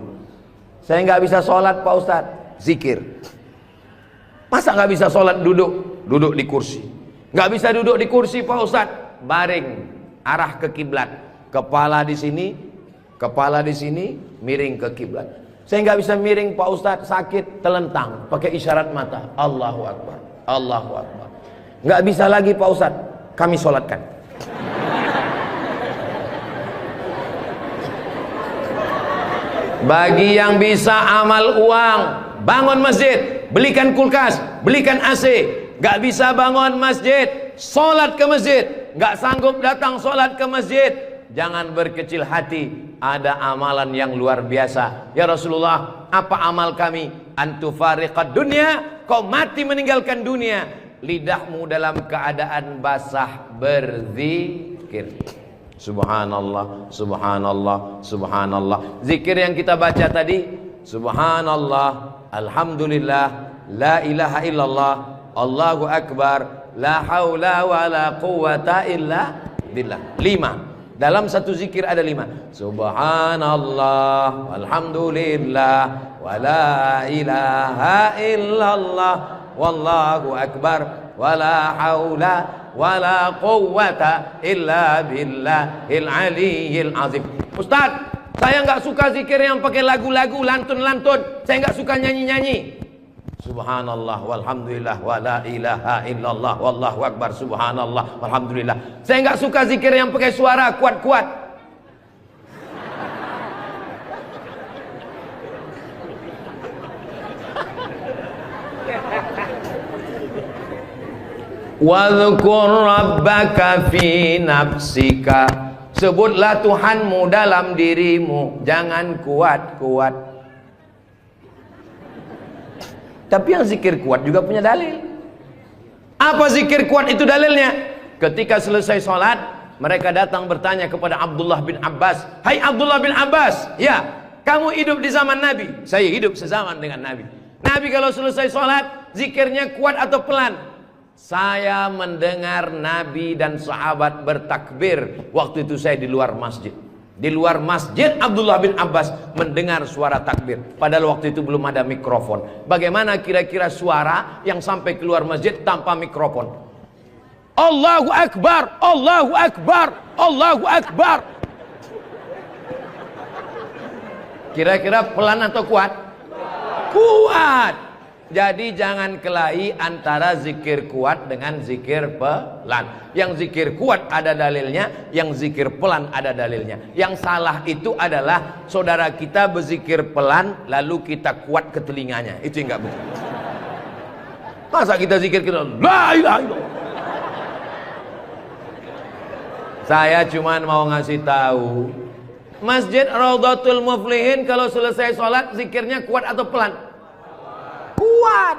Speaker 1: Saya nggak bisa sholat Pak Ustadz, zikir. Masa nggak bisa sholat duduk di kursi? Nggak bisa duduk di kursi Pak Ustadz, baring, arah ke kiblat, kepala di sini, miring ke kiblat. Saya nggak bisa miring Pak Ustadz, sakit, telentang, pakai isyarat mata, Allahu Akbar, Allahu Akbar. Nggak bisa lagi Pak Ustadz, kami sholatkan. Bagi yang bisa amal uang, bangun masjid, belikan kulkas, belikan AC. Nggak bisa bangun masjid, sholat ke masjid. Nggak sanggup datang sholat ke masjid, jangan berkecil hati. Ada amalan yang luar biasa. Ya Rasulullah, apa amal kami? Antufariqad dunya, kau mati meninggalkan dunia. Lidahmu dalam keadaan basah berzikir. Subhanallah, subhanallah, subhanallah. Zikir yang kita baca tadi, subhanallah, alhamdulillah, la ilaha illallah, Allahu akbar, la haula wa la quwata illa billah. 5. Dalam satu zikir ada 5. Subhanallah, alhamdulillah, wa la ilaha illallah, wallahu akbar, wa la haula wa la quwwata illa billahil aliyyil azim. Ustaz, saya nggak suka zikir yang pakai lagu-lagu, lantun-lantun. Saya nggak suka nyanyi-nyanyi. Subhanallah walhamdulillah wa la ilaha illallah wallahu akbar, subhanallah walhamdulillah. Saya nggak suka zikir yang pakai suara kuat-kuat. Wadhkur rabbaka fi nafsika, sebutlah Tuhanmu dalam dirimu, jangan kuat-kuat. Tapi yang zikir kuat juga punya dalil. Apa zikir kuat itu dalilnya? Ketika selesai sholat, mereka datang bertanya kepada Abdullah bin Abbas. Hai Abdullah bin Abbas, ya, kamu hidup di zaman Nabi. Saya hidup sezaman dengan Nabi. Nabi kalau selesai sholat, zikirnya kuat atau pelan? Saya mendengar Nabi dan sahabat bertakbir. Waktu itu saya di luar masjid. Di luar masjid Abdullah bin Abbas mendengar suara takbir. Padahal waktu itu belum ada mikrofon. Bagaimana kira-kira suara yang sampai keluar masjid tanpa mikrofon? Allahu Akbar, Allahu Akbar, Allahu Akbar. Kira-kira pelan atau kuat? Kuat. Jadi jangan kelahi antara zikir kuat dengan zikir pelan. Yang zikir kuat ada dalilnya, yang zikir pelan ada dalilnya. Yang salah itu adalah saudara kita berzikir pelan lalu kita kuat ke telinganya. Itu yang enggak betul. Masa kita zikir kita la ilaha illallah. Saya cuma mau ngasih tahu, Masjid Raudhatul Muflihin kalau selesai sholat zikirnya kuat atau pelan? Kuat.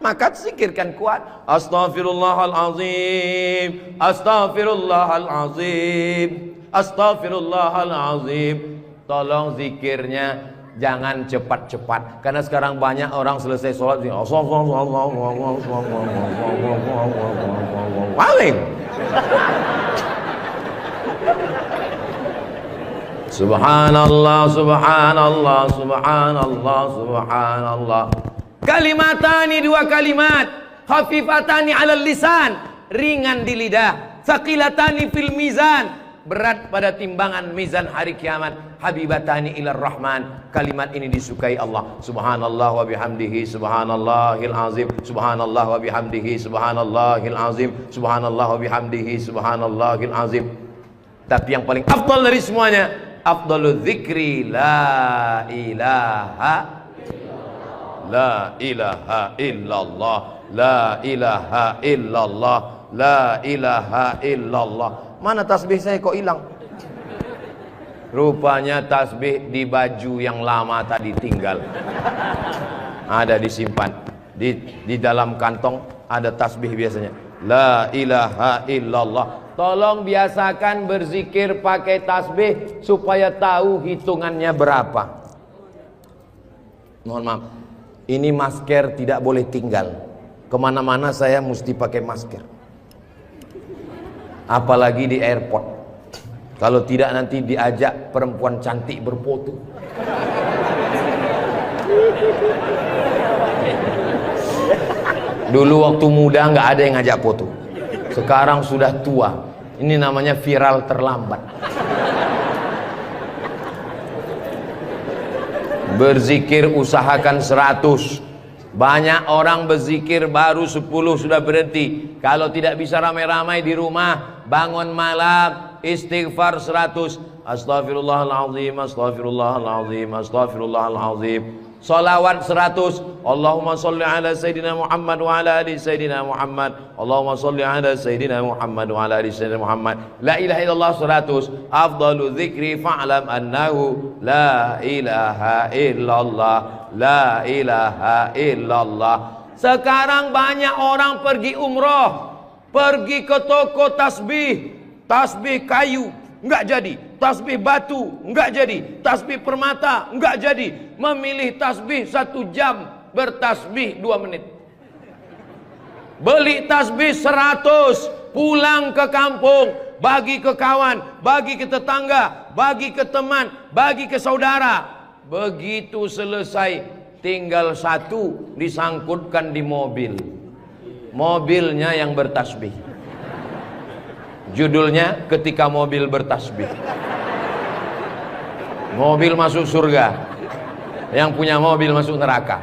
Speaker 1: Maka zikirkan kuat. Astaghfirullahalazim, astaghfirullahalazim, astaghfirullahalazim. Tolong zikirnya jangan cepat-cepat, karena sekarang banyak orang selesai sholat paling subhanallah, subhanallah, subhanallah, subhanallah. Kalimatani, 2 kalimat, khafifatani 'alal lisan, ringan di lidah, tsaqilatani fil mizan, berat pada timbangan mizan hari kiamat. Habibatani ilar rahman. Kalimat ini disukai Allah. Subhanallah wa bihamdihi subhanallahil azim. Subhanallah wa bihamdihi subhanallahil azim. Subhanallah wa bihamdihi subhanallahil azim. Tapi yang paling afdal dari semuanya, afdalul dzikri la ilaha la ilaha illallah, la ilaha illallah, la ilaha illallah. Mana tasbih saya kok hilang? Rupanya tasbih di baju yang lama tadi tinggal. Ada disimpan di dalam kantong, ada tasbih biasanya. La ilaha illallah. Tolong biasakan berzikir pakai tasbih supaya tahu hitungannya berapa. Mohon maaf, ini masker tidak boleh tinggal. Kemana-mana saya mesti pakai masker. Apalagi di airport. Kalau tidak nanti diajak perempuan cantik berfoto. Dulu waktu muda nggak ada yang ngajak foto. Sekarang sudah tua. Ini namanya viral terlambat. Berzikir usahakan 100. Banyak orang berzikir baru 10 sudah berhenti. Kalau tidak bisa ramai-ramai di rumah, bangun malam istighfar 100. Astaghfirullahaladzim, astaghfirullahaladzim, astaghfirullahaladzim. Salawat 100. Allahumma salli ala Sayyidina Muhammad wa ala ali Sayyidina Muhammad. Allahumma salli ala Sayyidina Muhammad wa ala ali Sayyidina Muhammad. La ilaha illallah 100. Afdalu dzikri fa'lam annahu la ilaha illallah, la ilaha illallah. Sekarang banyak orang pergi umroh, pergi ke toko tasbih, tasbih kayu enggak jadi, tasbih batu enggak jadi, tasbih permata enggak jadi. Memilih tasbih 1 jam, bertasbih 2 menit. Beli tasbih 100, pulang ke kampung, bagi ke kawan, bagi ke tetangga, bagi ke teman, bagi ke saudara. Begitu selesai, tinggal 1 disangkutkan di mobil. Mobilnya yang bertasbih. Judulnya ketika mobil bertasbih. Mobil masuk surga, yang punya mobil masuk neraka.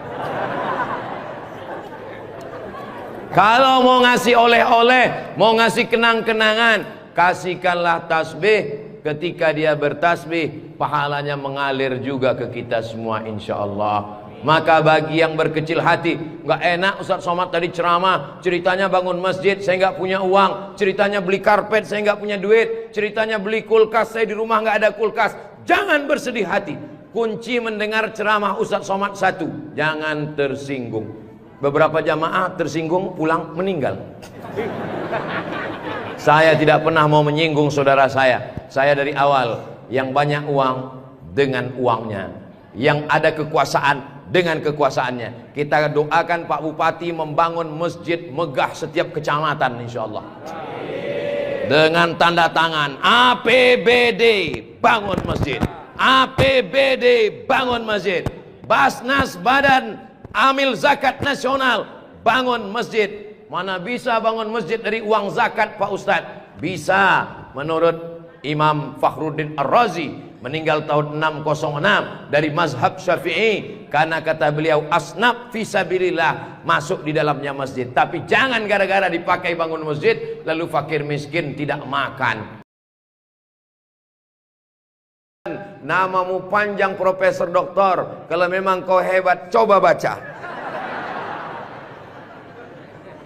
Speaker 1: Kalau mau ngasih oleh-oleh, mau ngasih kenang-kenangan, kasihkanlah tasbih. Ketika dia bertasbih, pahalanya mengalir juga ke kita semua insyaallah. Maka bagi yang berkecil hati, nggak enak Ustaz Somad tadi ceramah, ceritanya bangun masjid, saya nggak punya uang, ceritanya beli karpet, saya nggak punya duit, ceritanya beli kulkas, saya di rumah nggak ada kulkas. Jangan bersedih hati. Kunci mendengar ceramah Ustaz Somad 1, jangan tersinggung. Beberapa jamaah tersinggung, pulang meninggal. Saya tidak pernah mau menyinggung saudara saya. Saya dari awal, yang banyak uang dengan uangnya, yang ada kekuasaan dengan kekuasaannya. Kita doakan Pak Bupati membangun masjid megah setiap kecamatan insyaallah. Dengan tanda tangan APBD bangun masjid, APBD bangun masjid, Basnas Badan Amil Zakat Nasional bangun masjid. Mana bisa bangun masjid dari uang zakat Pak Ustadz? Bisa. Menurut Imam Fakhruddin Ar-Razi, meninggal tahun 606, dari mazhab Syafi'i, karena kata beliau asnaf fisabilillah, masuk di dalamnya masjid. Tapi jangan gara-gara dipakai bangun masjid lalu fakir miskin tidak makan. Namamu panjang Profesor Doktor, kalau memang kau hebat coba baca.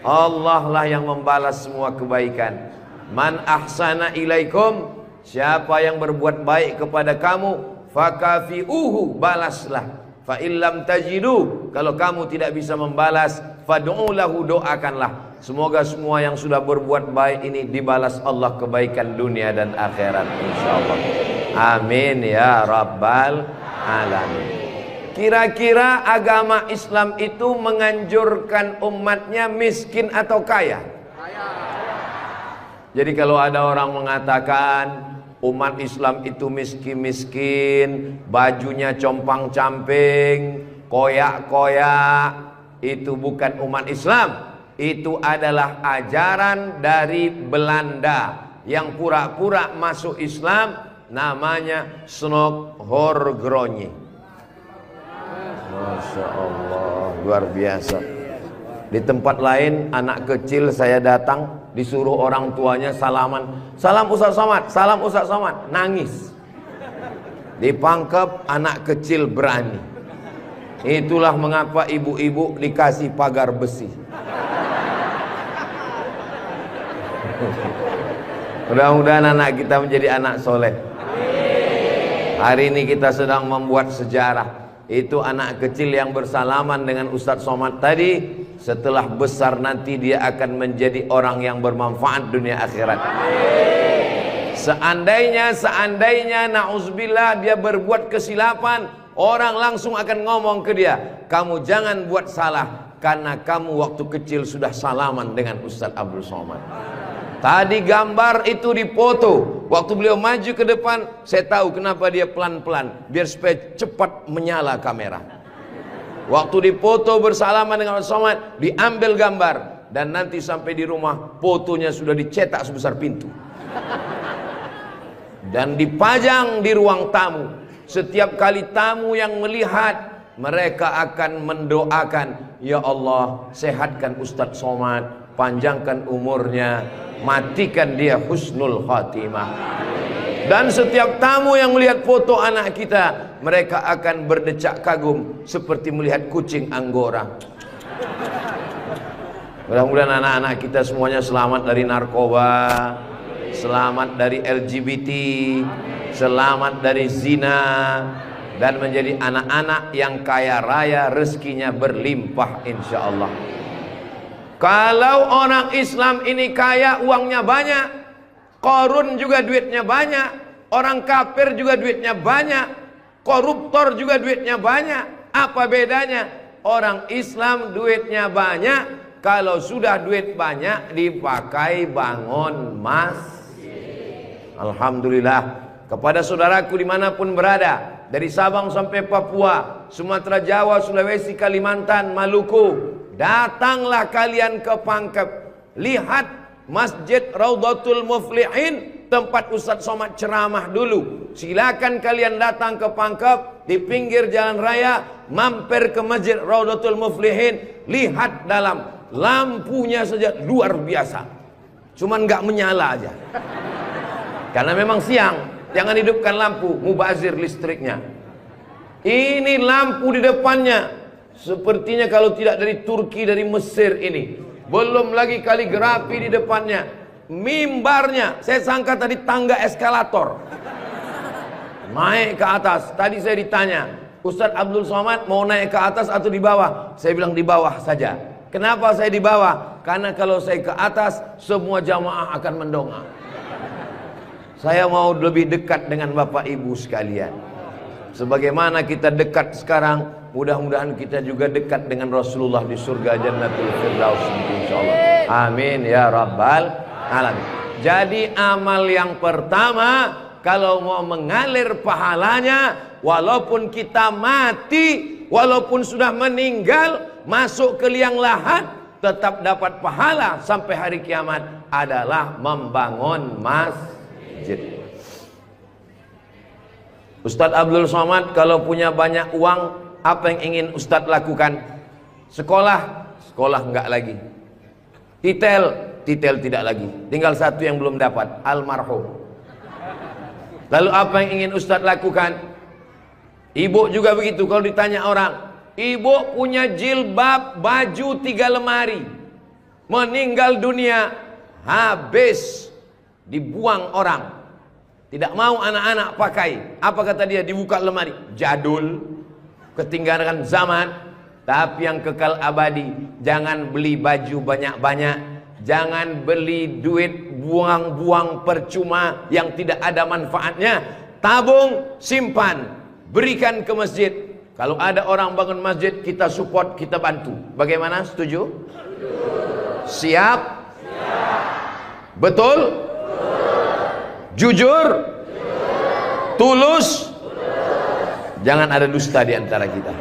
Speaker 1: Allah lah yang membalas semua kebaikan. Man ahsana ilaikum, siapa yang berbuat baik kepada kamu, fakafi'uhu, balaslah. Fa illam tajidu, kalau kamu tidak bisa membalas, fad'u lahu, doakanlah. Semoga semua yang sudah berbuat baik ini dibalas Allah kebaikan dunia dan akhirat insyaallah. Amin ya rabbal alamin. Kira-kira agama Islam itu menganjurkan umatnya miskin atau kaya? Jadi kalau ada orang mengatakan umat Islam itu miskin-miskin, bajunya compang-camping, koyak-koyak, itu bukan umat Islam. Itu adalah ajaran dari Belanda. yang pura-pura masuk Islam, namanya Snok Horgronyi. Masya Allah, luar biasa. Di tempat lain anak kecil saya datang, disuruh orang tuanya salaman, salam Ustaz Somad, salam Ustaz Somad, nangis. Dipangkep, anak kecil berani. Itulah mengapa ibu-ibu dikasih pagar besi. Mudah-mudahan anak kita menjadi anak soleh. Hari ini kita sedang membuat sejarah. Itu anak kecil yang bersalaman dengan Ustadz Somad tadi, setelah besar nanti dia akan menjadi orang yang bermanfaat dunia akhirat. Seandainya na'udzubillah dia berbuat kesilapan, orang langsung akan ngomong ke dia, kamu jangan buat salah, karena kamu waktu kecil sudah salaman dengan Ustadz Abdul Somad. Tadi gambar itu dipoto. Waktu beliau maju ke depan, saya tahu kenapa dia pelan-pelan, biar supaya cepat menyala kamera. Waktu dipoto bersalaman dengan Ustaz Somad, diambil gambar, dan nanti sampai di rumah fotonya sudah dicetak sebesar pintu dan dipajang di ruang tamu. Setiap kali tamu yang melihat, mereka akan mendoakan, ya Allah, sehatkan Ustadz Somad, panjangkan umurnya, matikan dia husnul khatimah. Dan setiap tamu yang melihat foto anak kita, mereka akan berdecak kagum seperti melihat kucing Anggora. Mudah-mudahan anak-anak kita semuanya selamat dari narkoba, selamat dari LGBT, selamat dari zina, dan menjadi anak-anak yang kaya raya, rezekinya berlimpah insya Allah. Kalau orang Islam ini kaya, uangnya banyak, Qarun juga duitnya banyak, orang kafir juga duitnya banyak, koruptor juga duitnya banyak. Apa bedanya? Orang Islam duitnya banyak, kalau sudah duit banyak dipakai bangun masjid. Alhamdulillah. Kepada saudaraku dimanapun berada, dari Sabang sampai Papua, Sumatera, Jawa, Sulawesi, Kalimantan, Maluku, datanglah kalian ke Pangkep. Lihat Masjid Raudhatul Muflihin, tempat Ustadz Somad ceramah dulu. Silakan kalian datang ke Pangkep, di pinggir jalan raya, mampir ke Masjid Raudhatul Muflihin. Lihat dalam, lampunya saja luar biasa, cuman nggak menyala aja karena memang siang. Jangan hidupkan lampu, mubazir listriknya. Ini lampu di depannya, sepertinya kalau tidak dari Turki, dari Mesir ini. Belum lagi kaligrafi di depannya. Mimbarnya, saya sangka tadi tangga eskalator, naik ke atas. Tadi saya ditanya, Ustadz Abdul Somad mau naik ke atas atau di bawah? Saya bilang di bawah saja. Kenapa saya di bawah? Karena kalau saya ke atas, semua jamaah akan mendongak. Saya mau lebih dekat dengan Bapak Ibu sekalian. Sebagaimana kita dekat sekarang, mudah-mudahan kita juga dekat dengan Rasulullah di surga Jannatul Firdaus, insyaallah. Amin ya rabbal alamin. Jadi amal yang pertama, kalau mau mengalir pahalanya, walaupun kita mati, walaupun sudah meninggal, masuk ke liang lahat, tetap dapat pahala sampai hari kiamat, adalah membangun masjid. Ustadz Abdul Somad kalau punya banyak uang, apa yang ingin Ustadz lakukan? Sekolah, sekolah enggak lagi. Titel tidak lagi. Tinggal satu yang belum dapat, almarhum. Lalu apa yang ingin Ustadz lakukan? Ibu juga begitu. Kalau ditanya orang, ibu punya jilbab, baju 3 lemari, meninggal dunia, habis, dibuang orang, tidak mau anak-anak pakai. Apa kata dia? Dibuka lemari, jadul, ketinggalan zaman. Tapi yang kekal abadi, jangan beli baju banyak-banyak, jangan beli duit buang-buang percuma yang tidak ada manfaatnya. Tabung, simpan, berikan ke masjid. Kalau ada orang bangun masjid, kita support, kita bantu. Bagaimana? Setuju? Siap? Betul? Jujur? Tulus? Jangan ada dusta di antara kita.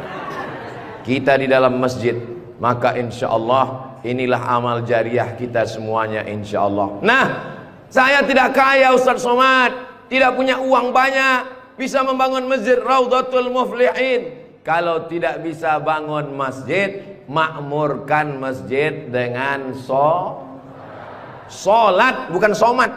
Speaker 1: Kita di dalam masjid, maka insya Allah inilah amal jariah kita semuanya insya Allah. Nah, Saya tidak kaya Ustaz Somad, tidak punya uang banyak, bisa membangun masjid Raudhatul Muflihin. Kalau tidak bisa bangun masjid, makmurkan masjid dengan sholat, bukan somat.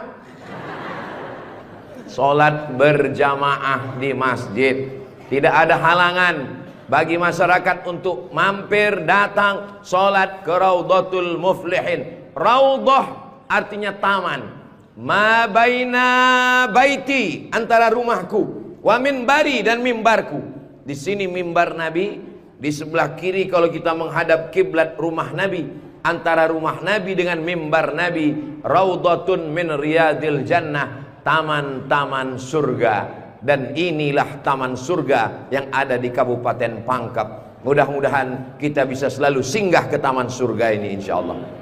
Speaker 1: Sholat berjamaah di masjid. Tidak ada halangan bagi masyarakat untuk mampir datang sholat ke Raudhatul Muflihin. Raudhah artinya taman. Ma baina baiti, antara rumahku, wa minbari, dan mimbarku. Di sini mimbar Nabi, di sebelah kiri kalau kita menghadap kiblat rumah Nabi. Antara rumah Nabi dengan mimbar Nabi, raudhatun min riyadil jannah, taman-taman surga. Dan inilah taman surga yang ada di Kabupaten Pangkep. Mudah-mudahan kita bisa selalu singgah ke taman surga ini insyaallah.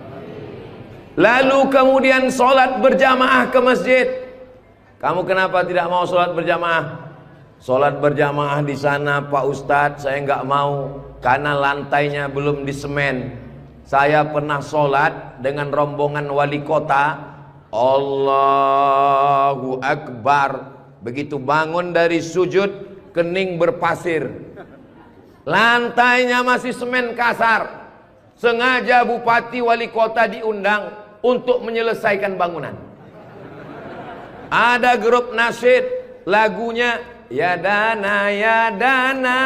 Speaker 1: Lalu kemudian sholat berjamaah ke masjid. Kamu kenapa tidak mau sholat berjamaah? Sholat berjamaah di sana Pak Ustadz, saya nggak mau karena lantainya belum disemen. Saya pernah sholat dengan rombongan wali kota. Allahu Akbar. Begitu bangun dari sujud, kening berpasir. Lantainya masih semen kasar. Sengaja bupati wali kota diundang untuk menyelesaikan bangunan. Ada grup nasyid, lagunya ya dana ya dana.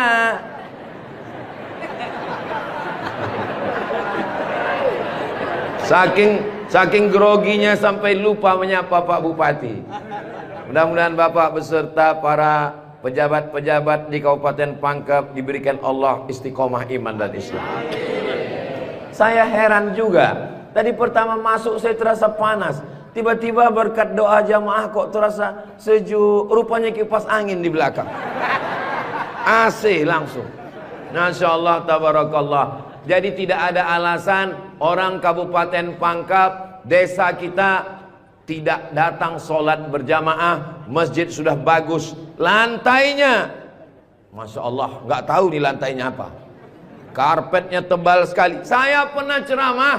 Speaker 1: Saking groginya sampai lupa menyapa Pak Bupati. Mudah-mudahan Bapak beserta para pejabat-pejabat di Kabupaten Pangkep diberikan Allah istiqomah iman dan Islam. Saya heran juga. Tadi pertama masuk saya terasa panas. Tiba-tiba berkat doa jamaah kok terasa sejuk. Rupanya kipas angin di belakang. AC langsung. Masya Allah tabarakallah. Jadi tidak ada alasan orang Kabupaten Pangkep, desa kita tidak datang sholat berjamaah. Masjid sudah bagus. Lantainya, Masya Allah, nggak tahu nih lantainya apa. Karpetnya tebal sekali. Saya pernah ceramah,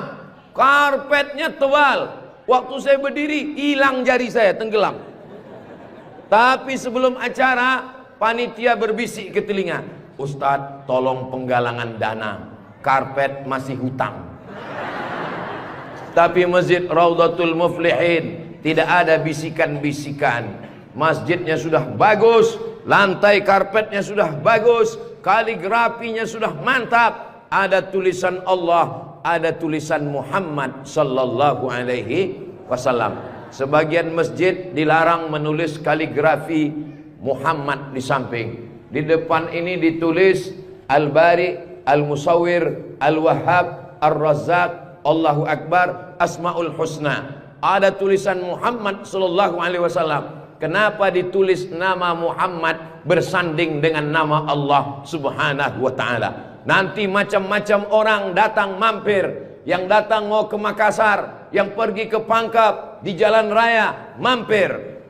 Speaker 1: karpetnya tebal. Waktu saya berdiri, hilang jari saya, tenggelam. Tapi sebelum acara, panitia berbisik ke telinga, Ustadz, tolong penggalangan dana. Karpet masih hutang. Tapi Masjid Raudhatul Muflihin tidak ada bisikan-bisikan. Masjidnya sudah bagus, lantai karpetnya sudah bagus, kaligrafinya sudah mantap. Ada tulisan Allah, ada tulisan Muhammad sallallahu alaihi wasallam. Sebagian masjid dilarang menulis kaligrafi Muhammad di samping. Di depan ini ditulis Al-Bari, Al-Musawwir, Al-Wahhab, Ar-Razzaq, Allahu Akbar, Asmaul Husna. Ada tulisan Muhammad sallallahu alaihi wasallam. Kenapa ditulis nama Muhammad bersanding dengan nama Allah subhanahu wa ta'ala? Nanti macam-macam orang datang mampir. Yang datang mau ke Makassar, yang pergi ke Pangkep, di jalan raya mampir.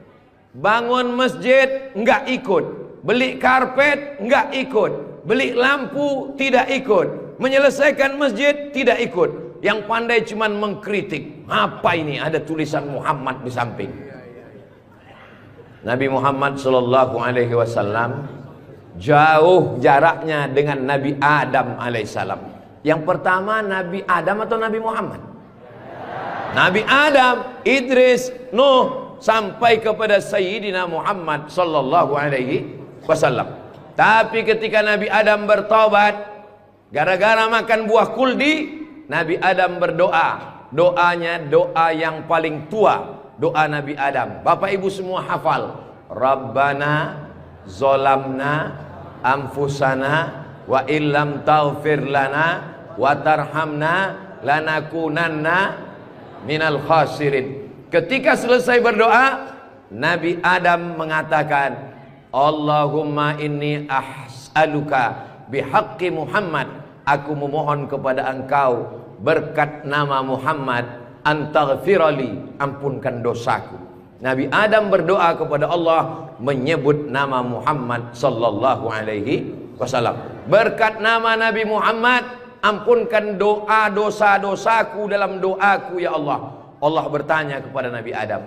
Speaker 1: Bangun masjid enggak ikut, beli karpet enggak ikut, beli lampu tidak ikut, menyelesaikan masjid tidak ikut. Yang pandai cuman mengkritik. Apa ini ada tulisan Muhammad di samping? Nabi Muhammad sallallahu alaihi wasallam jauh jaraknya dengan Nabi Adam alaihissalam. Yang pertama Nabi Adam atau Nabi Muhammad? Nabi Adam, Idris, Nuh, sampai kepada Sayyidina Muhammad sallallahu alaihi wasallam. Tapi ketika Nabi Adam bertobat gara-gara makan buah kuldi, Nabi Adam berdoa. Doanya doa yang paling tua, doa Nabi Adam. Bapak Ibu semua hafal. Rabbana zolamna anfusana wa illam taghfir lana wa tarhamna lanakunanna minal khasirin. Ketika selesai berdoa, Nabi Adam mengatakan, Allahumma inni as'aluka bihaqqi Muhammad, aku memohon kepada engkau berkat nama Muhammad, antaghfirali, ampunkan dosaku. Nabi Adam berdoa kepada Allah menyebut nama Muhammad sallallahu alaihi wasallam. Berkat nama Nabi Muhammad, ampunkan doa dosa-dosaku dalam doaku ya Allah. Allah bertanya kepada Nabi Adam,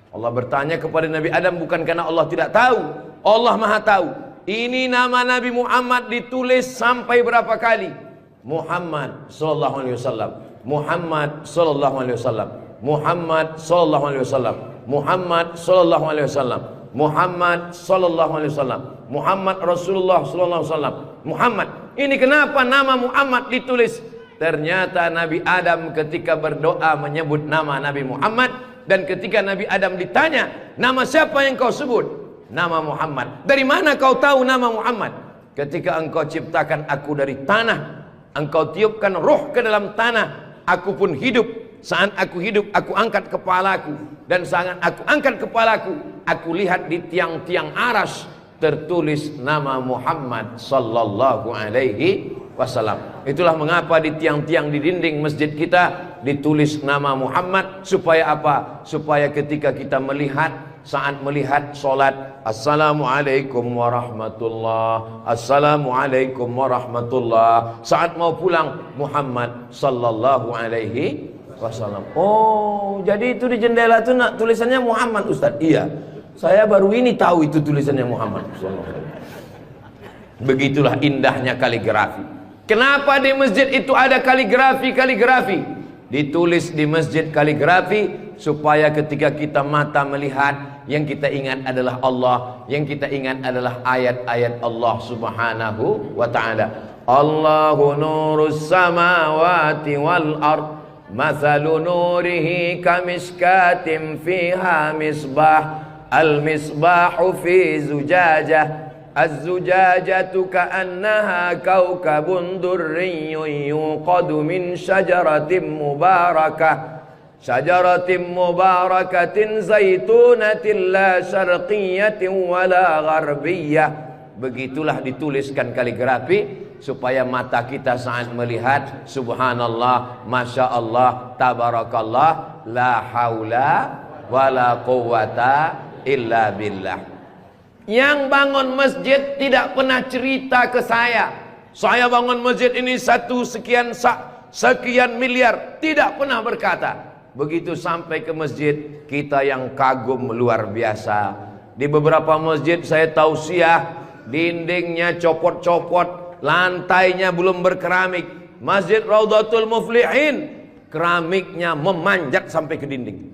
Speaker 1: Allah bertanya kepada Nabi Adam bukan karena Allah tidak tahu. Allah Maha tahu. Ini nama Nabi Muhammad ditulis sampai berapa kali? Muhammad sallallahu alaihi wasallam. Muhammad sallallahu alaihi wasallam. Muhammad sallallahu alaihi wasallam. Muhammad sallallahu alaihi wasallam. Muhammad sallallahu alaihi wasallam. Muhammad Rasulullah sallallahu alaihi wasallam. Muhammad. Ini kenapa nama Muhammad ditulis? Ternyata Nabi Adam ketika berdoa menyebut nama Nabi Muhammad, dan ketika Nabi Adam ditanya, nama siapa yang kau sebut? Nama Muhammad. Dari mana kau tahu nama Muhammad? Ketika engkau ciptakan aku dari tanah, engkau tiupkan roh ke dalam tanah, aku pun hidup. Saat aku hidup, aku angkat kepalaku, dan saat aku angkat kepalaku, aku lihat di tiang-tiang aras tertulis nama Muhammad sallallahu alaihi wasallam. Itulah mengapa di tiang-tiang di dinding masjid kita ditulis nama Muhammad, supaya apa? Supaya ketika kita melihat, saat melihat solat, assalamualaikum warahmatullah, assalamualaikum warahmatullah. Saat mau pulang, Muhammad sallallahu alaihi wasallam. Oh, jadi itu di jendela itu tulisannya Muhammad, Ustaz? Iya, saya baru ini tahu itu tulisannya Muhammad sallallahu alaihi wasallam. Begitulah indahnya kaligrafi. Kenapa di masjid itu ada kaligrafi? Ditulis di masjid kaligrafi supaya ketika kita mata melihat, yang kita ingat adalah Allah, yang kita ingat adalah ayat-ayat Allah Subhanahu wa taala. Allahu nurus samawati wal ard, mathalu nurihi kamiskatin fiha misbah, al misbahu fi zujajah, az-zujajatu ka'annaha kawkabun durriyyun yuqadu min syajaratin mubarakatin zaitunatin la syarqiyyatin wala gharbiyyah. Begitulah dituliskan kaligrafi supaya mata kita saat melihat, subhanallah, masya Allah, tabarakallah, la haula wala quwata illa billah. Yang bangun masjid tidak pernah cerita ke saya bangun masjid ini sekian miliar. Tidak pernah berkata. Begitu sampai ke masjid, kita yang kagum luar biasa. Di beberapa masjid saya tausiah, dindingnya copot-copot, lantainya belum berkeramik. Masjid Raudhatul Muflihin, keramiknya memanjat sampai ke dinding.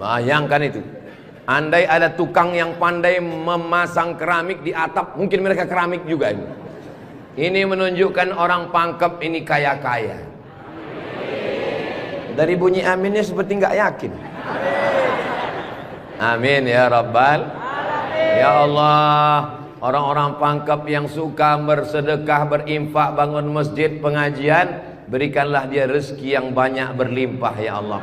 Speaker 1: Bayangkan itu. Andai ada tukang yang pandai memasang keramik di atap, mungkin mereka keramik juga ini. Ini menunjukkan orang Pangkep ini kaya-kaya. Dari bunyi aminnya seperti nggak yakin. Amin ya Rabbal Alamin. Ya Allah, orang-orang Pangkep yang suka bersedekah, berinfak, bangun masjid, pengajian, berikanlah dia rezeki yang banyak berlimpah ya Allah.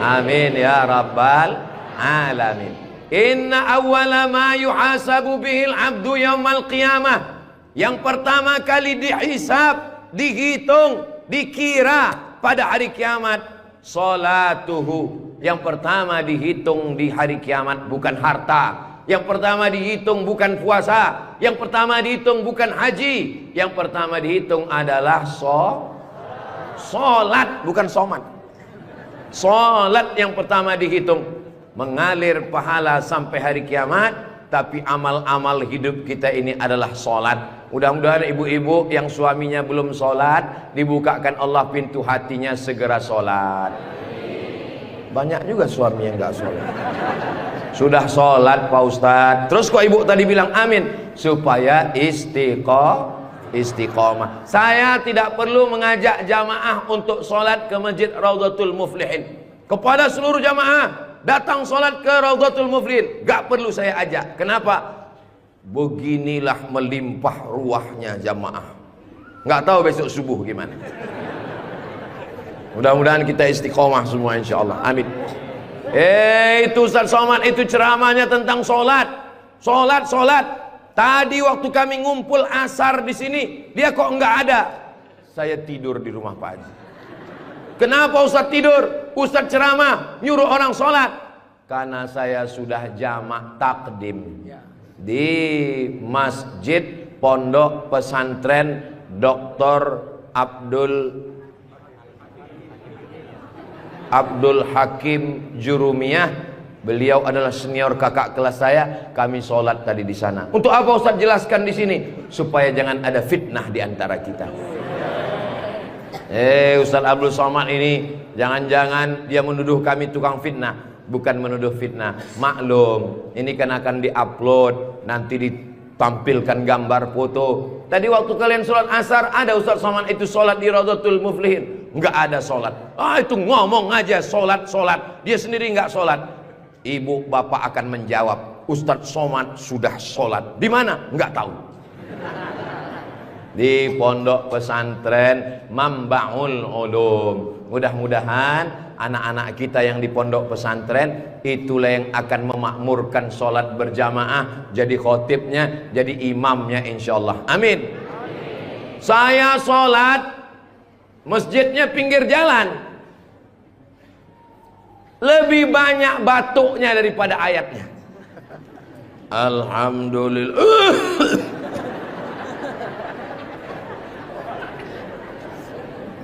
Speaker 1: Amin ya Rabbal Alamin. Inna awwala ma yuhasabu bihil abdu yaumal qiyamah. Yang pertama kali dihisab, dihitung, dikira pada hari kiamat, salatuhu. Yang pertama dihitung di hari kiamat bukan harta. Yang pertama dihitung bukan puasa. Yang pertama dihitung bukan haji. Yang pertama dihitung adalah solat, bukan somat. Solat yang pertama dihitung. Mengalir pahala sampai hari kiamat. Tapi amal-amal hidup kita ini adalah solat. Mudah-mudahan ibu-ibu yang suaminya belum solat, dibukakan Allah pintu hatinya segera solat. Banyak juga suami yang gak solat. Sudah solat Pak Ustadz, terus kok ibu tadi bilang amin? Supaya istiqomah. Saya tidak perlu mengajak jamaah untuk solat ke Masjid Raudhatul Muflihin. Kepada seluruh jamaah, datang solat ke Raudhatul Muflihin, gak perlu saya ajak. Kenapa? Beginilah melimpah ruahnya jamaah. Gak tahu besok subuh gimana. Mudah-mudahan kita istiqomah semua insyaallah. Amin. Itu Ustaz Somad itu ceramahnya tentang solat. Solat. Tadi waktu kami ngumpul asar di sini, dia kok nggak ada. Saya tidur di rumah Pak Haji. Kenapa Ustaz tidur? Ustaz ceramah nyuruh orang solat. Karena saya sudah jamak takdim di Masjid Pondok Pesantren Dr. Abdul Abdul Hakim Jurumiyah. Beliau adalah senior kakak kelas saya. Kami sholat tadi di sana. Untuk apa Ustaz jelaskan di sini? Supaya jangan ada fitnah di antara kita. Ustaz Abdul Somad ini jangan-jangan dia menuduh kami tukang fitnah. Bukan menuduh fitnah. Maklum, ini kan akan diupload, nanti ditampilkan gambar foto. Tadi waktu kalian sholat asar, ada Ustaz Somad itu sholat di Raudhatul Muflihin. Enggak ada sholat. Itu ngomong aja sholat. Dia sendiri enggak sholat. Ibu bapak akan menjawab, Ustaz Somad sudah sholat. Di mana? Enggak tahu. Di pondok pesantren Mambaul Ulum. Mudah-mudahan anak-anak kita yang di pondok pesantren itulah yang akan memakmurkan sholat berjamaah, jadi khotibnya, jadi imamnya insyaallah. Amin. Saya sholat, masjidnya pinggir jalan, lebih banyak batuknya daripada ayatnya. Alhamdulillah.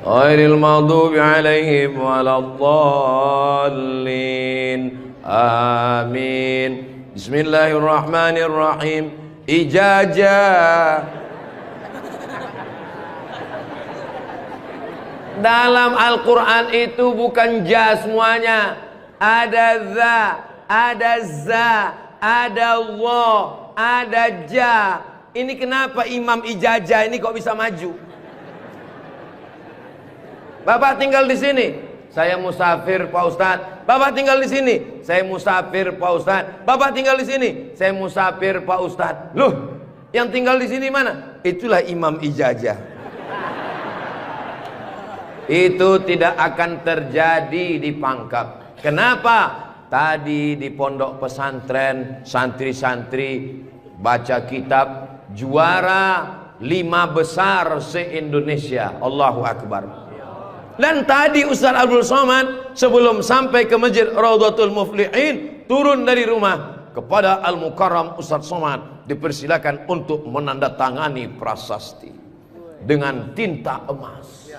Speaker 1: Ghairil maghdubi alaihim waladdallin. Amin. Bismillahirrahmanirrahim. Ijazah. Dalam Al-Quran itu bukan ja semuanya. Ada za, ada za, ada Allah, ada ja. Ini kenapa Imam Ijazah ini kok bisa maju? Bapak tinggal di sini, saya musafir Pak Ustadz. Bapak tinggal di sini, saya musafir Pak Ustadz. Bapak tinggal di sini, saya musafir Pak Ustadz. Loh, yang tinggal di sini mana? Itulah Imam Ijazah. Itu tidak akan terjadi di Pangkep. Kenapa? Tadi di pondok pesantren santri-santri baca kitab juara 5 besar se-Indonesia. Allahu Akbar. Dan tadi Ustaz Abdul Somad sebelum sampai ke Masjid Raudhatul Muflihin turun dari rumah kepada Al-Mukarram Ustaz Somad dipersilakan untuk menandatangani prasasti dengan tinta emas.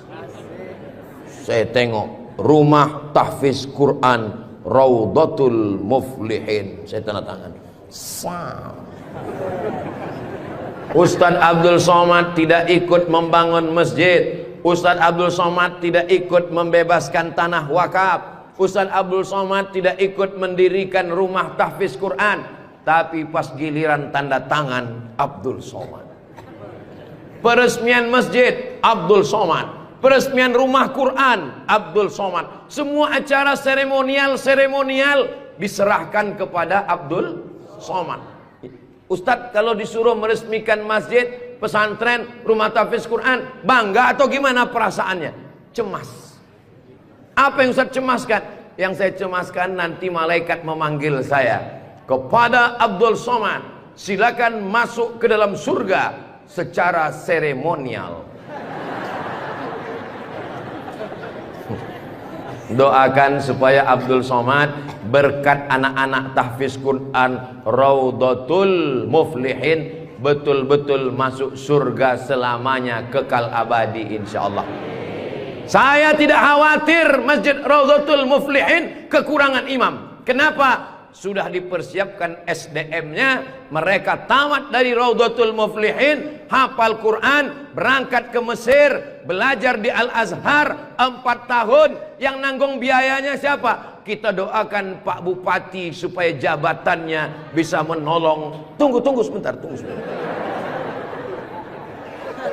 Speaker 1: Saya tengok rumah tahfiz Quran Raudhatul Muflihin, saya tanda tangan. Ustaz Abdul Somad tidak ikut membangun masjid. Ustaz Abdul Somad tidak ikut membebaskan tanah wakaf. Ustaz Abdul Somad tidak ikut mendirikan rumah tahfiz Quran. Tapi pas giliran tanda tangan Abdul Somad. Peresmian masjid Abdul Somad. Peresmian rumah Quran Abdul Somad. Semua acara seremonial diserahkan kepada Abdul Somad. Ustaz kalau disuruh meresmikan masjid, pesantren, rumah tahfiz Quran, bangga atau gimana perasaannya? Cemas. Apa yang Ustaz cemaskan? Yang saya cemaskan nanti malaikat memanggil saya. Kepada Abdul Somad, silakan masuk ke dalam surga secara seremonial. Doakan supaya Abdul Somad berkat anak-anak tahfiz Quran Raudhatul Muflihin betul-betul masuk surga selamanya, kekal abadi insyaallah. Saya tidak khawatir Masjid Raudhatul Muflihin kekurangan imam. Kenapa? Sudah dipersiapkan SDM-nya. Mereka tamat dari Raudhatul Muflihin, hafal Quran, berangkat ke Mesir, belajar di Al-Azhar 4 tahun. Yang nanggung biayanya siapa? Kita doakan Pak Bupati supaya jabatannya bisa menolong. Tunggu sebentar.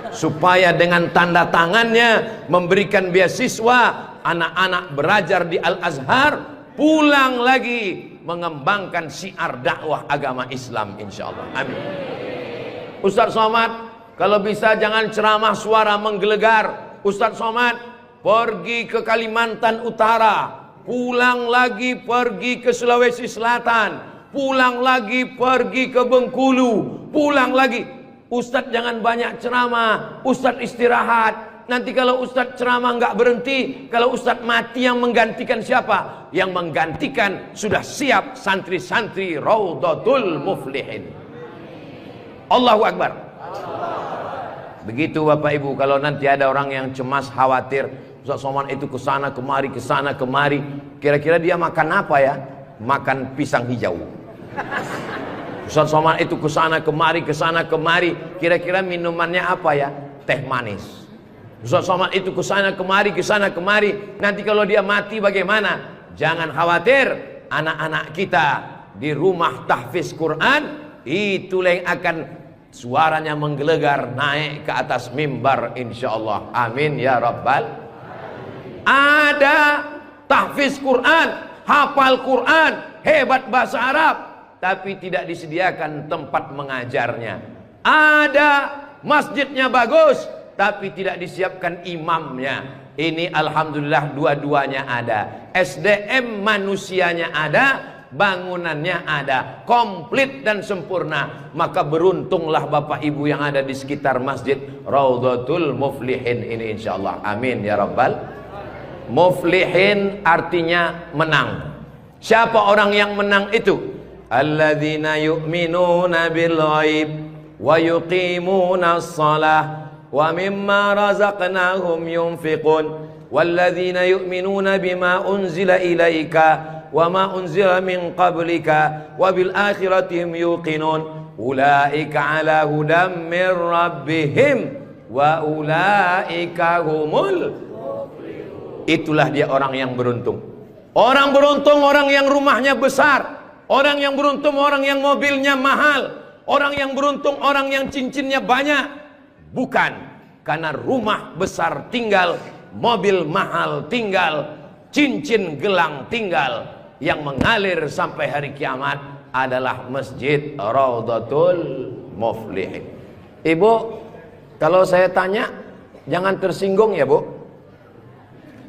Speaker 1: Supaya dengan tanda tangannya memberikan beasiswa, anak-anak belajar di Al-Azhar, pulang lagi mengembangkan syiar dakwah agama Islam insyaallah. Amin. Ustaz Somad, kalau bisa jangan ceramah suara menggelegar. Ustaz Somad pergi ke Kalimantan Utara, pulang lagi pergi ke Sulawesi Selatan, pulang lagi pergi ke Bengkulu, pulang lagi. Ustaz jangan banyak ceramah, Ustaz istirahat. Nanti kalau Ustaz ceramah nggak berhenti, kalau Ustaz mati yang menggantikan siapa? Yang menggantikan sudah siap santri-santri Raudhatul Muflihin. Allahu Akbar. Begitu Bapak Ibu, kalau nanti ada orang yang cemas khawatir, Ustaz Somad itu kesana kemari, kesana kemari. Kira-kira dia makan apa ya? Makan pisang hijau. Ustaz Somad itu kesana kemari, kesana kemari. Kira-kira minumannya apa ya? Teh manis. Ustaz Somad itu kesana kemari, kesana kemari. Nanti kalau dia mati bagaimana? Jangan khawatir, anak-anak kita di rumah tahfiz Quran, itulah yang akan suaranya menggelegar naik ke atas mimbar insyaallah. Amin ya rabbal. Ada tahfiz Quran, hafal Quran, hebat bahasa Arab, tapi tidak disediakan tempat mengajarnya. Ada masjidnya bagus, tapi tidak disiapkan imamnya. Ini alhamdulillah dua-duanya ada. SDM manusianya ada, bangunannya ada, komplit dan sempurna. Maka beruntunglah Bapak Ibu yang ada di sekitar masjid Raudhatul Muflihin ini insyaallah. Amin ya rabbal. Muflihin artinya menang. Siapa orang yang menang itu? Alladzina yu'minuna bil ghaib wa yuqimuna shalah wa mimma razaqnahum yunfiqun walladzina yu'minuna bima unzila ilaika wa ma unzila min qablika wa bil akhirati hum yuqinun ulaika ala hudam min rabbihim wa ulaika humul. Itulah dia orang yang beruntung. Orang beruntung orang yang rumahnya besar, orang yang beruntung orang yang mobilnya mahal, orang yang beruntung orang yang cincinnya banyak. Bukan karena rumah besar tinggal, mobil mahal tinggal, cincin gelang tinggal. Yang mengalir sampai hari kiamat adalah Masjid Raudhatul Muflihin. Ibu, kalau saya tanya jangan tersinggung ya Bu.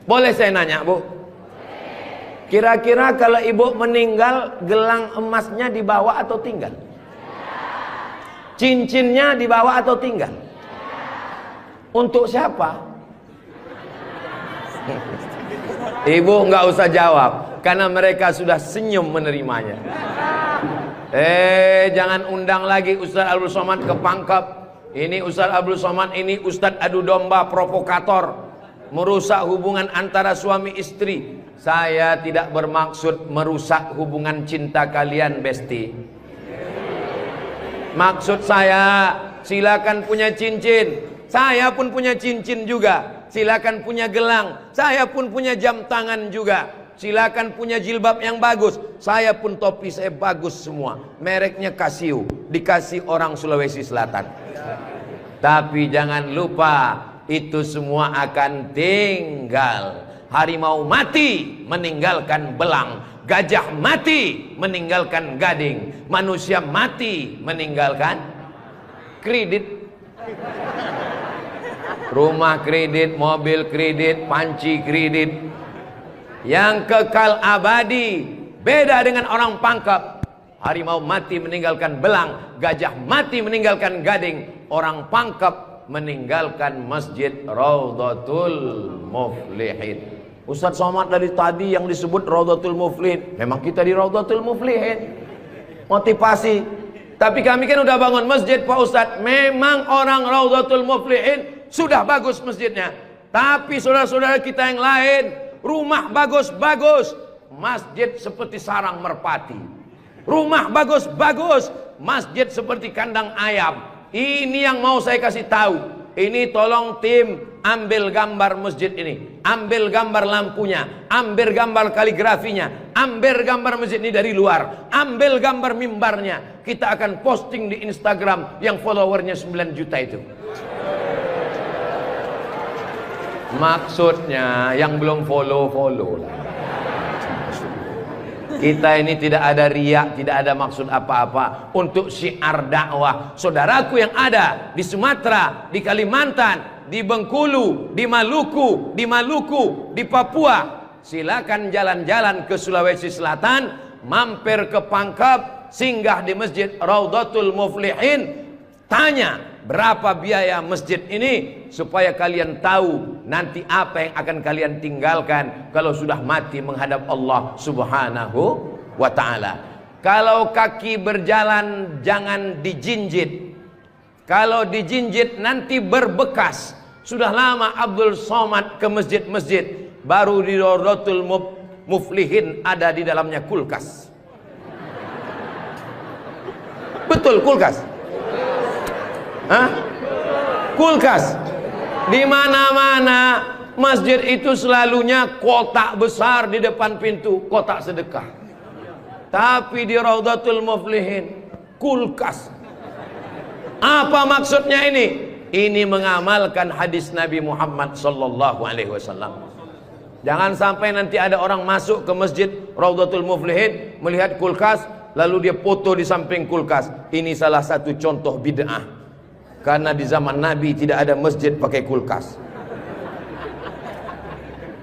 Speaker 1: Boleh saya nanya Bu? Kira-kira kalau ibu meninggal, gelang emasnya dibawa atau tinggal? Cincinnya dibawa atau tinggal? Untuk siapa? Ibu nggak usah jawab, karena mereka sudah senyum menerimanya. Jangan undang lagi Ustaz Abdul Somad ke Pangkep. Ini Ustaz Abdul Somad ini Ustaz adu domba provokator, merusak hubungan antara suami istri. Saya tidak bermaksud merusak hubungan cinta kalian, Besti. Maksud saya, silakan punya cincin. Saya pun punya cincin juga. Silakan punya gelang. Saya pun punya jam tangan juga. Silakan punya jilbab yang bagus. Saya pun topi saya bagus semua. Mereknya Casio, dikasih orang Sulawesi Selatan. Tapi jangan lupa, itu semua akan tinggal. Harimau mati meninggalkan belang, gajah mati meninggalkan gading, manusia mati meninggalkan kredit. Rumah kredit, mobil kredit, panci kredit. Yang kekal abadi beda dengan orang Pangkep. Harimau mati meninggalkan belang, gajah mati meninggalkan gading. Orang Pangkep meninggalkan Masjid Raudhatul Muflihin. Ustaz Somad dari tadi yang disebut Raudhatul Muflihin, memang kita di Raudhatul Muflihin. Motivasi. Tapi kami kan udah bangun masjid Pak Ustaz. Memang orang Raudhatul Muflihin sudah bagus masjidnya. Tapi saudara-saudara kita yang lain, rumah bagus-bagus, masjid seperti sarang merpati. Rumah bagus-bagus, masjid seperti kandang ayam. Ini yang mau saya kasih tahu. Ini tolong tim ambil gambar masjid ini, ambil gambar lampunya, ambil gambar kaligrafinya, ambil gambar masjid ini dari luar, ambil gambar mimbarnya. Kita akan posting di Instagram yang followernya 9 juta itu. Maksudnya yang belum follow lah. Kita ini tidak ada riak, tidak ada maksud apa-apa. Untuk syiar dakwah saudaraku yang ada di Sumatera, di Kalimantan, di Bengkulu, di Maluku, di Papua, silakan jalan-jalan ke Sulawesi Selatan, mampir ke Pangkep, singgah di Masjid Raudhatul Muflihin, tanya berapa biaya masjid ini, supaya kalian tahu nanti apa yang akan kalian tinggalkan kalau sudah mati menghadap Allah Subhanahu wa ta'ala. Kalau kaki berjalan jangan dijinjit. Kalau dijinjit nanti berbekas. Sudah lama Abdul Somad ke masjid-masjid, baru di Rawdatul Muflihin ada di dalamnya kulkas. Betul, kulkas. Hah? Kulkas. Di mana-mana masjid itu selalunya kotak besar di depan pintu, kotak sedekah. Tapi di Rawdatul Muflihin kulkas. Apa maksudnya ini? Ini mengamalkan hadis Nabi Muhammad sallallahu alaihi wasallam. Jangan sampai nanti ada orang masuk ke masjid Rawdatul Muflihin melihat kulkas, lalu dia foto di samping kulkas. Ini salah satu contoh bid'ah. Karena di zaman Nabi tidak ada masjid pakai kulkas.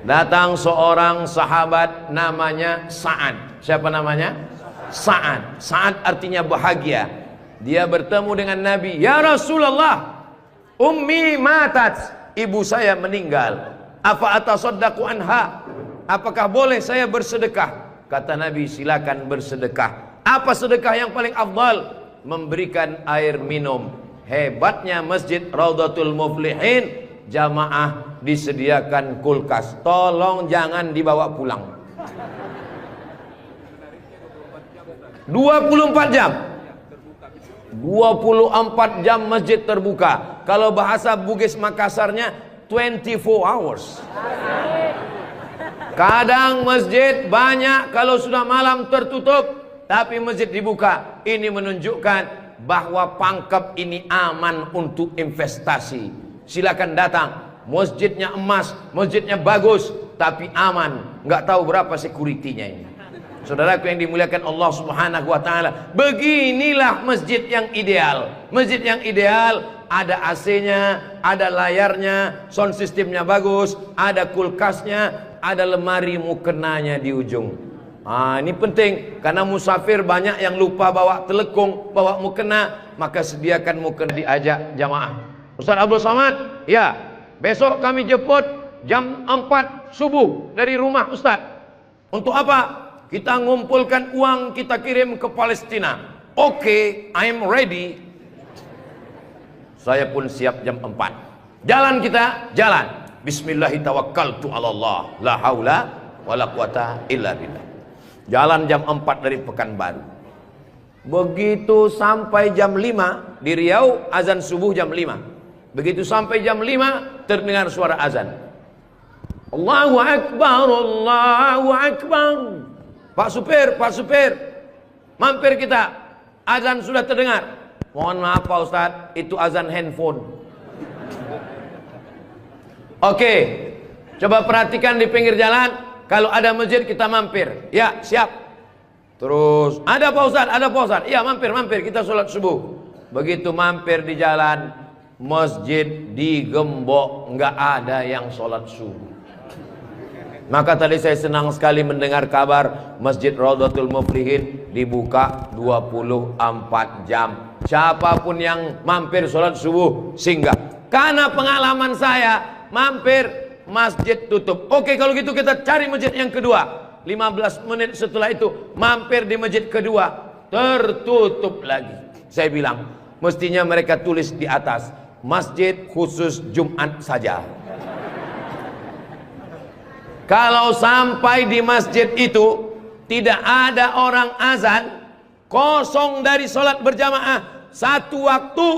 Speaker 1: Datang seorang sahabat namanya Sa'ad. Siapa namanya? Sa'ad. Sa'ad artinya bahagia. Dia bertemu dengan Nabi. Ya Rasulullah, ummi matat, ibu saya meninggal. Apa atasaddaqu anha? Apakah boleh saya bersedekah? Kata Nabi, silakan bersedekah. Apa sedekah yang paling afdal? Memberikan air minum. Hebatnya masjid Rawdatul Muflihin, jamaah disediakan kulkas. Tolong jangan dibawa pulang. 24 jam. 24 jam masjid terbuka. Kalau bahasa Bugis Makassarnya 24 hours. Kadang masjid banyak, kalau sudah malam tertutup, tapi masjid dibuka. Ini menunjukkan bahwa Pangkep ini aman untuk investasi. Silakan datang. Masjidnya emas, masjidnya bagus, tapi aman. Nggak tahu berapa security-nya ini. Saudaraku yang dimuliakan Allah Subhanahu wa taala, beginilah masjid yang ideal. Masjid yang ideal ada AC-nya, ada layarnya, sound systemnya bagus, ada kulkasnya, ada lemari mukenanya di ujung. Ini penting karena musafir banyak yang lupa bawa telekung, bawa mukena, maka sediakan mukena. Diajak jamaah. Ustaz Abdul Somad, ya, besok kami jemput jam 4 subuh dari rumah Ustaz. Untuk apa? Kita ngumpulkan uang, kita kirim ke Palestina. Oke, I'm ready. Saya pun siap jam 4. Jalan kita, jalan. Bismillahirrahmanirrahim. La haula wala quwata illa billah. Jalan jam 4 dari Pekanbaru. Begitu sampai jam 5 di Riau, azan subuh jam 5. Begitu sampai jam 5 terdengar suara azan. Allahu Akbar, Allahu Akbar. Pak supir, mampir kita. Azan sudah terdengar. Mohon maaf Pak Ustadz, itu azan handphone. Oke, coba perhatikan di pinggir jalan. Kalau ada masjid kita mampir. Ya, siap. Terus, ada Pak Ustadz, ada Pak Ustadz. Iya, mampir, kita sholat subuh. Begitu mampir di jalan, masjid digembok, nggak ada yang sholat subuh. Maka tadi saya senang sekali mendengar kabar Masjid Rawdatul Muflihin dibuka 24 jam. Siapapun yang mampir sholat subuh singgah. Karena pengalaman saya, mampir masjid tutup. Oke, kalau gitu kita cari masjid yang kedua. 15 menit setelah itu mampir di masjid kedua, tertutup lagi. Saya bilang, mestinya mereka tulis di atas, masjid khusus Jumat saja. Kalau sampai di masjid itu tidak ada orang azan, kosong dari sholat berjamaah satu waktu,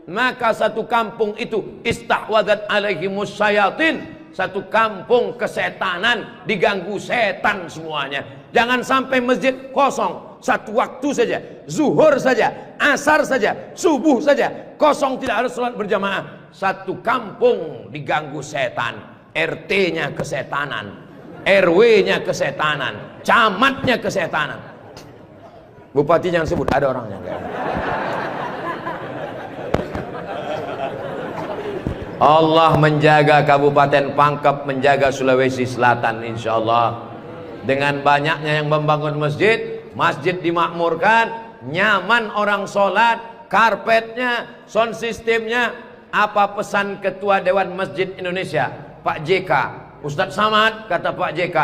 Speaker 1: maka satu kampung itu istahwadat alaihimus syayatin, satu kampung kesetanan, diganggu setan semuanya. Jangan sampai masjid kosong satu waktu saja, zuhur saja, asar saja, subuh saja, kosong tidak harus sholat berjamaah. Satu kampung diganggu setan. RT-nya kesetanan, RW-nya kesetanan, camatnya kesetanan. Bupati jangan sebut, ada orangnya. Allah menjaga Kabupaten Pangkep, menjaga Sulawesi Selatan, insya Allah. Dengan banyaknya yang membangun masjid, masjid dimakmurkan, nyaman orang sholat, karpetnya, sound systemnya. Apa pesan Ketua Dewan Masjid Indonesia, Pak JK, Ustadz Samad, kata Pak JK,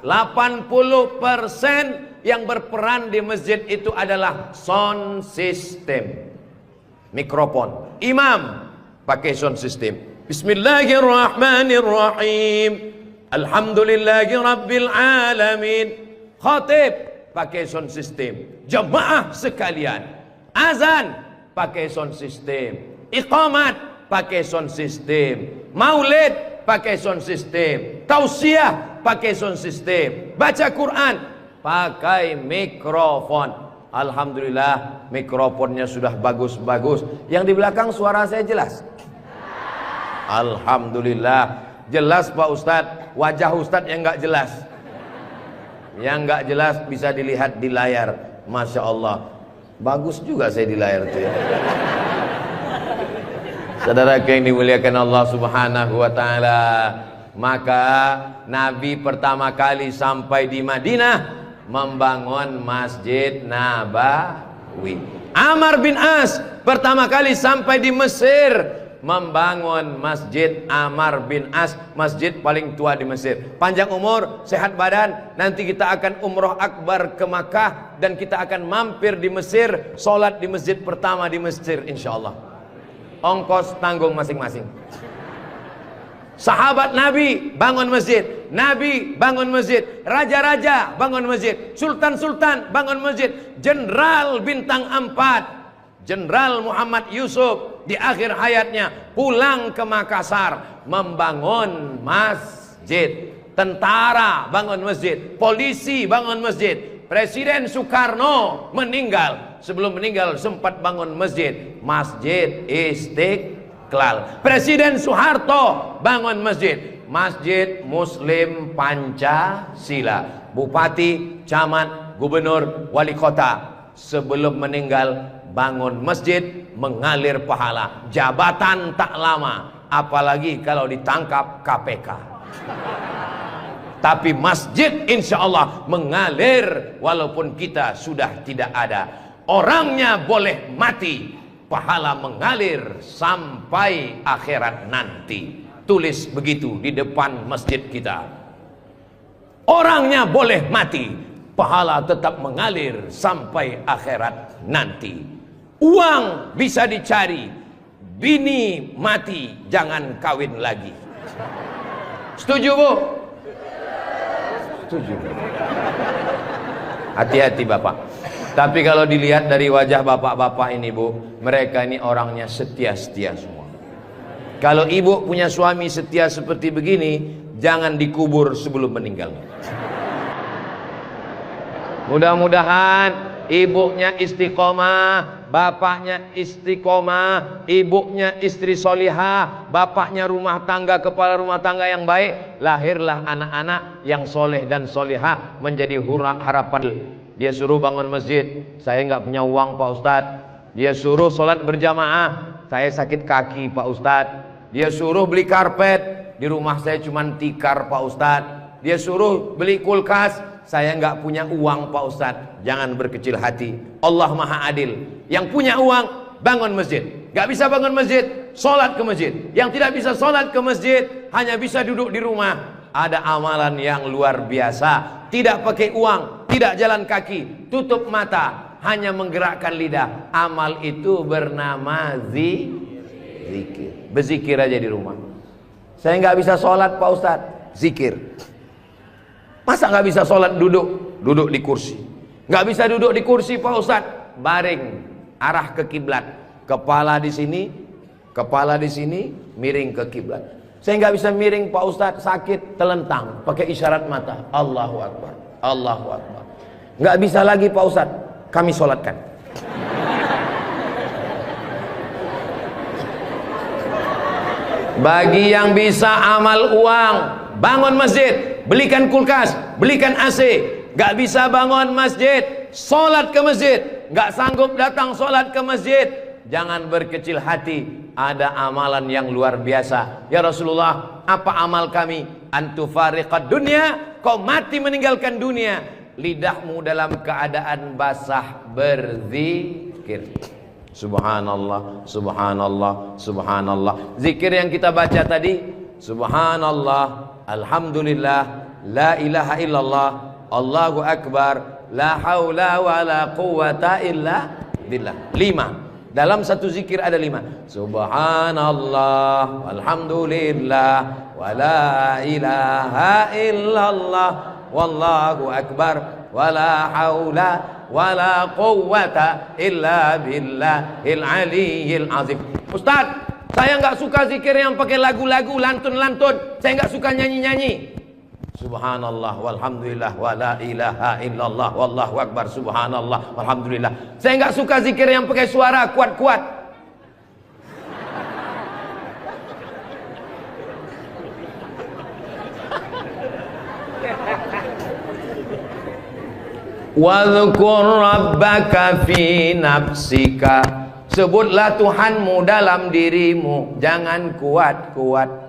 Speaker 1: 80% yang berperan di masjid itu adalah sound system, mikrofon. Imam pakai sound system, Bismillahirrahmanirrahim. Alhamdulillahi rabbil alamin. Khatib pakai sound system. Jemaah sekalian, azan pakai sound system. Iqamat pakai sound system. Maulid pakai sound system. Tausiah pakai sound system. Baca Quran pakai mikrofon. Alhamdulillah mikrofonnya sudah bagus-bagus. Yang di belakang suara saya jelas. Alhamdulillah jelas Pak Ustadz. Wajah Ustadz yang nggak jelas. Yang nggak jelas bisa dilihat di layar. Masya Allah, bagus juga saya di layar itu ya. Saudara yang dimuliakan Allah Subhanahu wa Ta'ala, maka Nabi pertama kali sampai di Madinah membangun Masjid Nabawi. Amr bin As pertama kali sampai di Mesir membangun Masjid Amr bin As, masjid paling tua di Mesir. Panjang umur, sehat badan, nanti kita akan umroh akbar ke Makkah dan kita akan mampir di Mesir, sholat di masjid pertama di Mesir insyaallah. Ongkos tanggung masing-masing. Sahabat Nabi bangun masjid, Nabi bangun masjid, raja-raja bangun masjid, sultan-sultan bangun masjid, jenderal bintang 4 Jenderal Muhammad Yusuf di akhir hayatnya pulang ke Makassar membangun masjid. Tentara bangun masjid, polisi bangun masjid. Presiden Soekarno meninggal, sebelum meninggal sempat bangun masjid, Masjid Istiqlal. Presiden Soeharto bangun masjid, Masjid Muslim Pancasila. Bupati, camat, gubernur, wali kota sebelum meninggal bangun masjid, mengalir pahala. Jabatan tak lama, apalagi kalau ditangkap KPK. Tapi masjid insya Allah mengalir walaupun kita sudah tidak ada. Orangnya boleh mati, pahala mengalir sampai akhirat nanti. Tulis begitu di depan masjid kita. Orangnya boleh mati, pahala tetap mengalir sampai akhirat nanti. Uang bisa dicari, bini mati jangan kawin lagi. Setuju Bu? Setuju. Hati-hati Bapak. Tapi kalau dilihat dari wajah bapak-bapak ini Bu, mereka ini orangnya setia-setia semua. Kalau ibu punya suami setia seperti begini, jangan dikubur sebelum meninggal. Mudah-mudahan ibunya istiqomah, bapaknya istiqomah, ibunya istri solihah, bapaknya rumah tangga, kepala rumah tangga yang baik. Lahirlah anak-anak yang soleh dan solihah menjadi harapan. Dia suruh bangun masjid, saya nggak punya uang Pak Ustadz. Dia suruh sholat berjamaah, saya sakit kaki Pak Ustadz. Dia suruh beli karpet, di rumah saya cuma tikar Pak Ustadz. Dia suruh beli kulkas, saya nggak punya uang Pak Ustadz. Jangan berkecil hati, Allah Maha Adil. Yang punya uang bangun masjid, nggak bisa bangun masjid, sholat ke masjid. Yang tidak bisa sholat ke masjid, hanya bisa duduk di rumah. Ada amalan yang luar biasa, tidak pakai uang, tidak jalan kaki, tutup mata, hanya menggerakkan lidah. Amal itu bernama zikir. Berzikir aja di rumah. Saya nggak bisa sholat Pak Ustadz, zikir. Masa nggak bisa sholat duduk? Duduk di kursi. Nggak bisa duduk di kursi Pak Ustadz, baring, arah ke kiblat. Kepala di sini, miring ke kiblat. Saya nggak bisa miring Pak Ustadz, sakit, telentang, pakai isyarat mata. Allahu Akbar, Allahu Akbar. Nggak bisa lagi Pak Ustadz, kami sholatkan. Bagi yang bisa amal uang, bangun masjid, belikan kulkas, belikan AC. Gak bisa bangun masjid, sholat ke masjid. Gak sanggup datang sholat ke masjid, jangan berkecil hati. Ada amalan yang luar biasa. Ya Rasulullah, apa amal kami? Antufariqad dunya, kau mati meninggalkan dunia, lidahmu dalam keadaan basah berzikir. Subhanallah, subhanallah, subhanallah. Zikir yang kita baca tadi, subhanallah, alhamdulillah, la ilaha illallah, Allahu akbar, la haula wa la quwata illa billah. 5. Dalam satu zikir ada 5. Subhanallah, walhamdulillah, wala ilaha illallah, wallahu akbar, wala haula wala quwwata illa billahil aliyyil azim. Ustaz, saya nggak suka zikir yang pakai lagu-lagu, lantun-lantun. Saya nggak suka nyanyi-nyanyi. Subhanallah, walhamdulillah, wala ilaha illallah, wallahu akbar, subhanallah, walhamdulillah. Saya nggak suka zikir yang pakai suara kuat-kuat. Wadhkur rabbaka fi nafsika. Sebutlah Tuhanmu dalam dirimu, jangan kuat-kuat.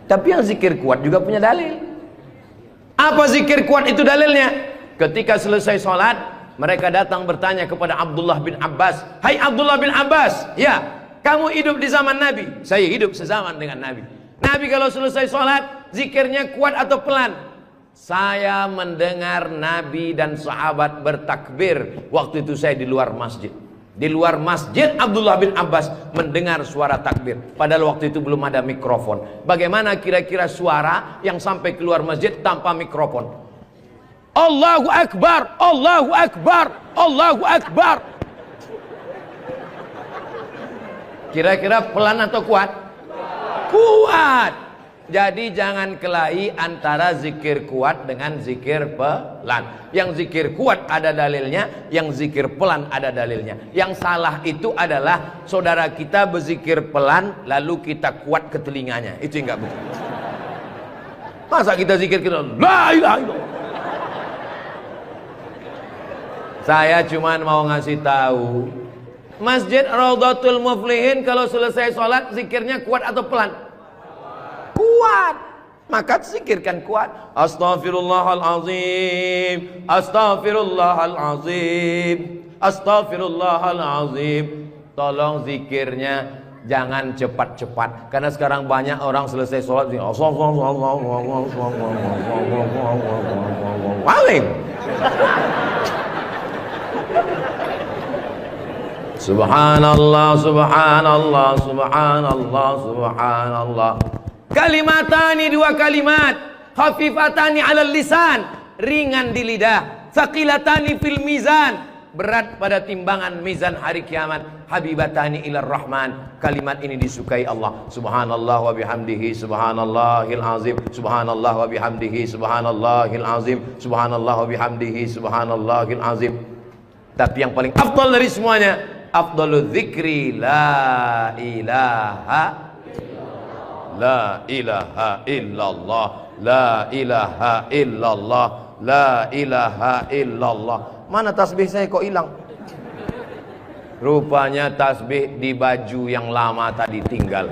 Speaker 1: Tapi yang zikir kuat juga punya dalil. Apa zikir kuat itu dalilnya? Ketika selesai sholat, mereka datang bertanya kepada Abdullah bin Abbas. Hai Abdullah bin Abbas, ya, kamu hidup di zaman Nabi. Saya hidup sezaman dengan Nabi. Nabi kalau selesai sholat, zikirnya kuat atau pelan? Saya mendengar Nabi dan sahabat bertakbir. Waktu itu saya di luar masjid. Di luar masjid Abdullah bin Abbas mendengar suara takbir. Padahal waktu itu belum ada mikrofon. Bagaimana kira-kira suara yang sampai keluar masjid tanpa mikrofon? Allahu Akbar, Allahu Akbar, Allahu Akbar. Kira-kira pelan atau kuat? Kuat. Jadi jangan kelahi antara zikir kuat dengan zikir pelan. Yang zikir kuat ada dalilnya, yang zikir pelan ada dalilnya. Yang salah itu adalah saudara kita berzikir pelan lalu kita kuat ke telinganya. Itu enggak betul. Masa kita zikir kita la ilaha illallah. Saya cuman mau ngasih tahu, Masjid Raudhatul Muflihin kalau selesai sholat zikirnya kuat atau pelan? Kuat, maka zikirkan kuat. Astaghfirullahalazim, astaghfirullahalazim, astaghfirullahalazim. Tolong zikirnya jangan cepat-cepat, karena sekarang banyak orang selesai sholat paling subhanallah, subhanallah, subhanallah, subhanallah. Kalimatani, 2 kalimat, khafifatani 'alal lisan, ringan di lidah, tsaqilatani fil mizan, berat pada timbangan mizan hari kiamat, habibatani ilar rahman. Kalimat ini disukai Allah. Subhanallah wa bihamdihi subhanallahil azim, subhanallah wa bihamdihi subhanallahil azim, subhanallah wa bihamdihi subhanallahil azim. Tapi yang paling afdal dari semuanya, afdalul dzikri la ilaha la ilaha illallah, la ilaha illallah, la ilaha illallah. Mana tasbih saya kok hilang? Rupanya tasbih di baju yang lama tadi tinggal.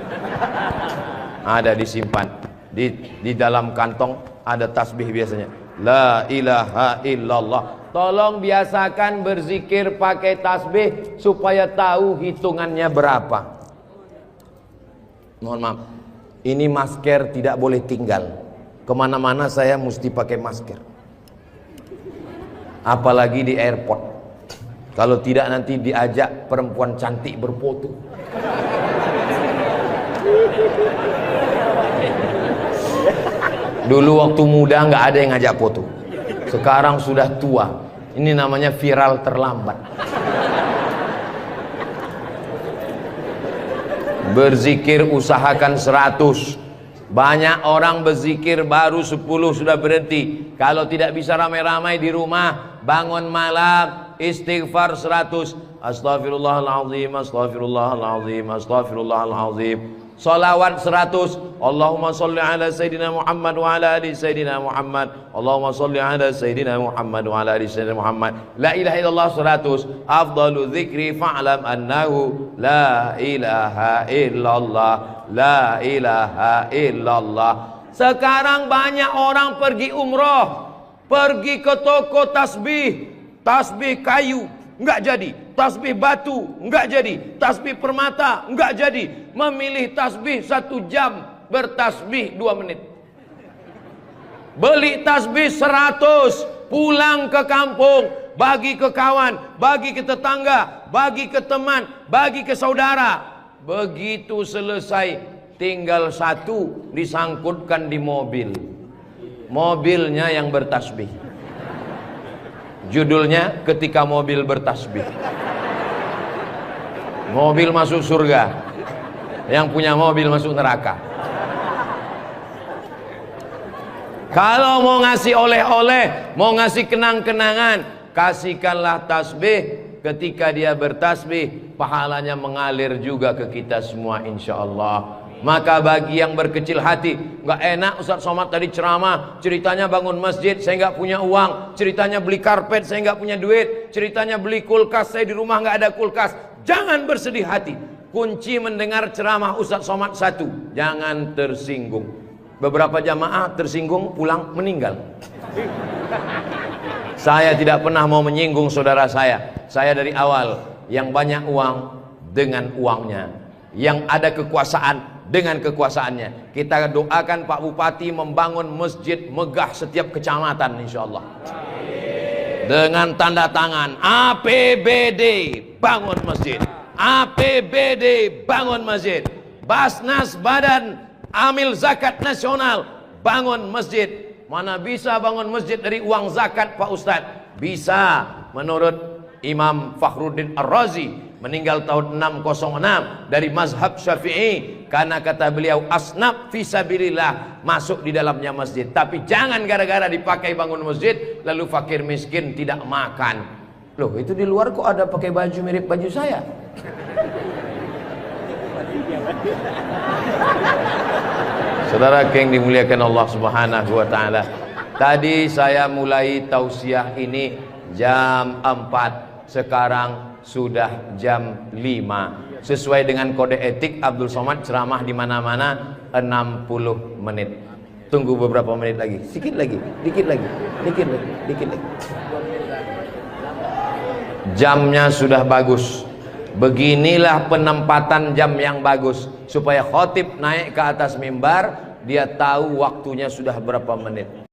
Speaker 1: Ada disimpan di dalam kantong, ada tasbih biasanya. La ilaha illallah. Tolong biasakan berzikir pakai tasbih supaya tahu hitungannya berapa. Mohon maaf, ini masker tidak boleh tinggal. Kemana-mana saya mesti pakai masker. Apalagi di airport. Kalau tidak nanti diajak perempuan cantik berfoto. Dulu waktu muda nggak ada yang ngajak foto. Sekarang sudah tua. Ini namanya viral terlambat. Berzikir usahakan 100. Banyak orang berzikir baru 10 sudah berhenti. Kalau tidak bisa ramai-ramai di rumah, bangun malam istighfar 100. Astaghfirullahalazim, astaghfirullahalazim, astaghfirullahalazim. Salawat 100. Allahumma salli ala Sayyidina Muhammad wa ala ali Sayyidina Muhammad. Allahumma salli ala Sayyidina Muhammad wa ala ali Sayyidina Muhammad. La ilaha illallah 100. Afdalu dzikri fa'lam annahu la ilaha illallah, la ilaha illallah. Sekarang banyak orang pergi umroh, pergi ke toko tasbih, tasbih kayu enggak jadi, tasbih batu enggak jadi, tasbih permata enggak jadi. Memilih tasbih 1 jam, bertasbih 2 menit. Beli tasbih 100, pulang ke kampung bagi ke kawan, bagi ke tetangga, bagi ke teman, bagi ke saudara. Begitu selesai, tinggal satu disangkutkan di mobil. Mobilnya yang bertasbih. Judulnya ketika mobil bertasbih. Mobil masuk surga, yang punya mobil masuk neraka. Kalau mau ngasih oleh-oleh, mau ngasih kenang-kenangan, kasihkanlah tasbih. Ketika dia bertasbih, pahalanya mengalir juga ke kita semua insya Allah. Maka bagi yang berkecil hati, nggak enak Ustaz Somad tadi ceramah, ceritanya bangun masjid, saya nggak punya uang, ceritanya beli karpet, saya nggak punya duit, ceritanya beli kulkas, saya di rumah nggak ada kulkas. Jangan bersedih hati. Kunci mendengar ceramah Ustaz Somad satu, jangan tersinggung. Beberapa jamaah tersinggung, pulang meninggal. Saya tidak pernah mau menyinggung saudara saya. Saya dari awal, yang banyak uang dengan uangnya, yang ada kekuasaan dengan kekuasaannya. Kita doakan Pak Bupati membangun masjid megah setiap kecamatan insyaallah. Dengan tanda tangan APBD bangun masjid, APBD bangun masjid, Basnas Badan Amil Zakat Nasional bangun masjid. Mana bisa bangun masjid dari uang zakat Pak Ustadz? Bisa. Menurut Imam Fakhruddin Ar-Razi, meninggal tahun 606, dari mazhab Syafi'i, karena kata beliau asnaf fisabilillah, masuk di dalamnya masjid. Tapi jangan gara-gara dipakai bangun masjid lalu fakir miskin tidak makan. Loh, itu di luar kok ada pakai baju mirip baju saya? Saudara yang dimuliakan Allah Subhanahu wa taala. Tadi saya mulai tausiah ini jam 4, sekarang sudah jam 5. Sesuai dengan kode etik Abdul Somad ceramah di mana-mana 60 menit. Tunggu beberapa menit lagi, sedikit lagi, dikit lagi, dikit lagi, dikit lagi. Jamnya sudah bagus. Beginilah penempatan jam yang bagus, supaya khotib naik ke atas mimbar, dia tahu waktunya sudah berapa menit.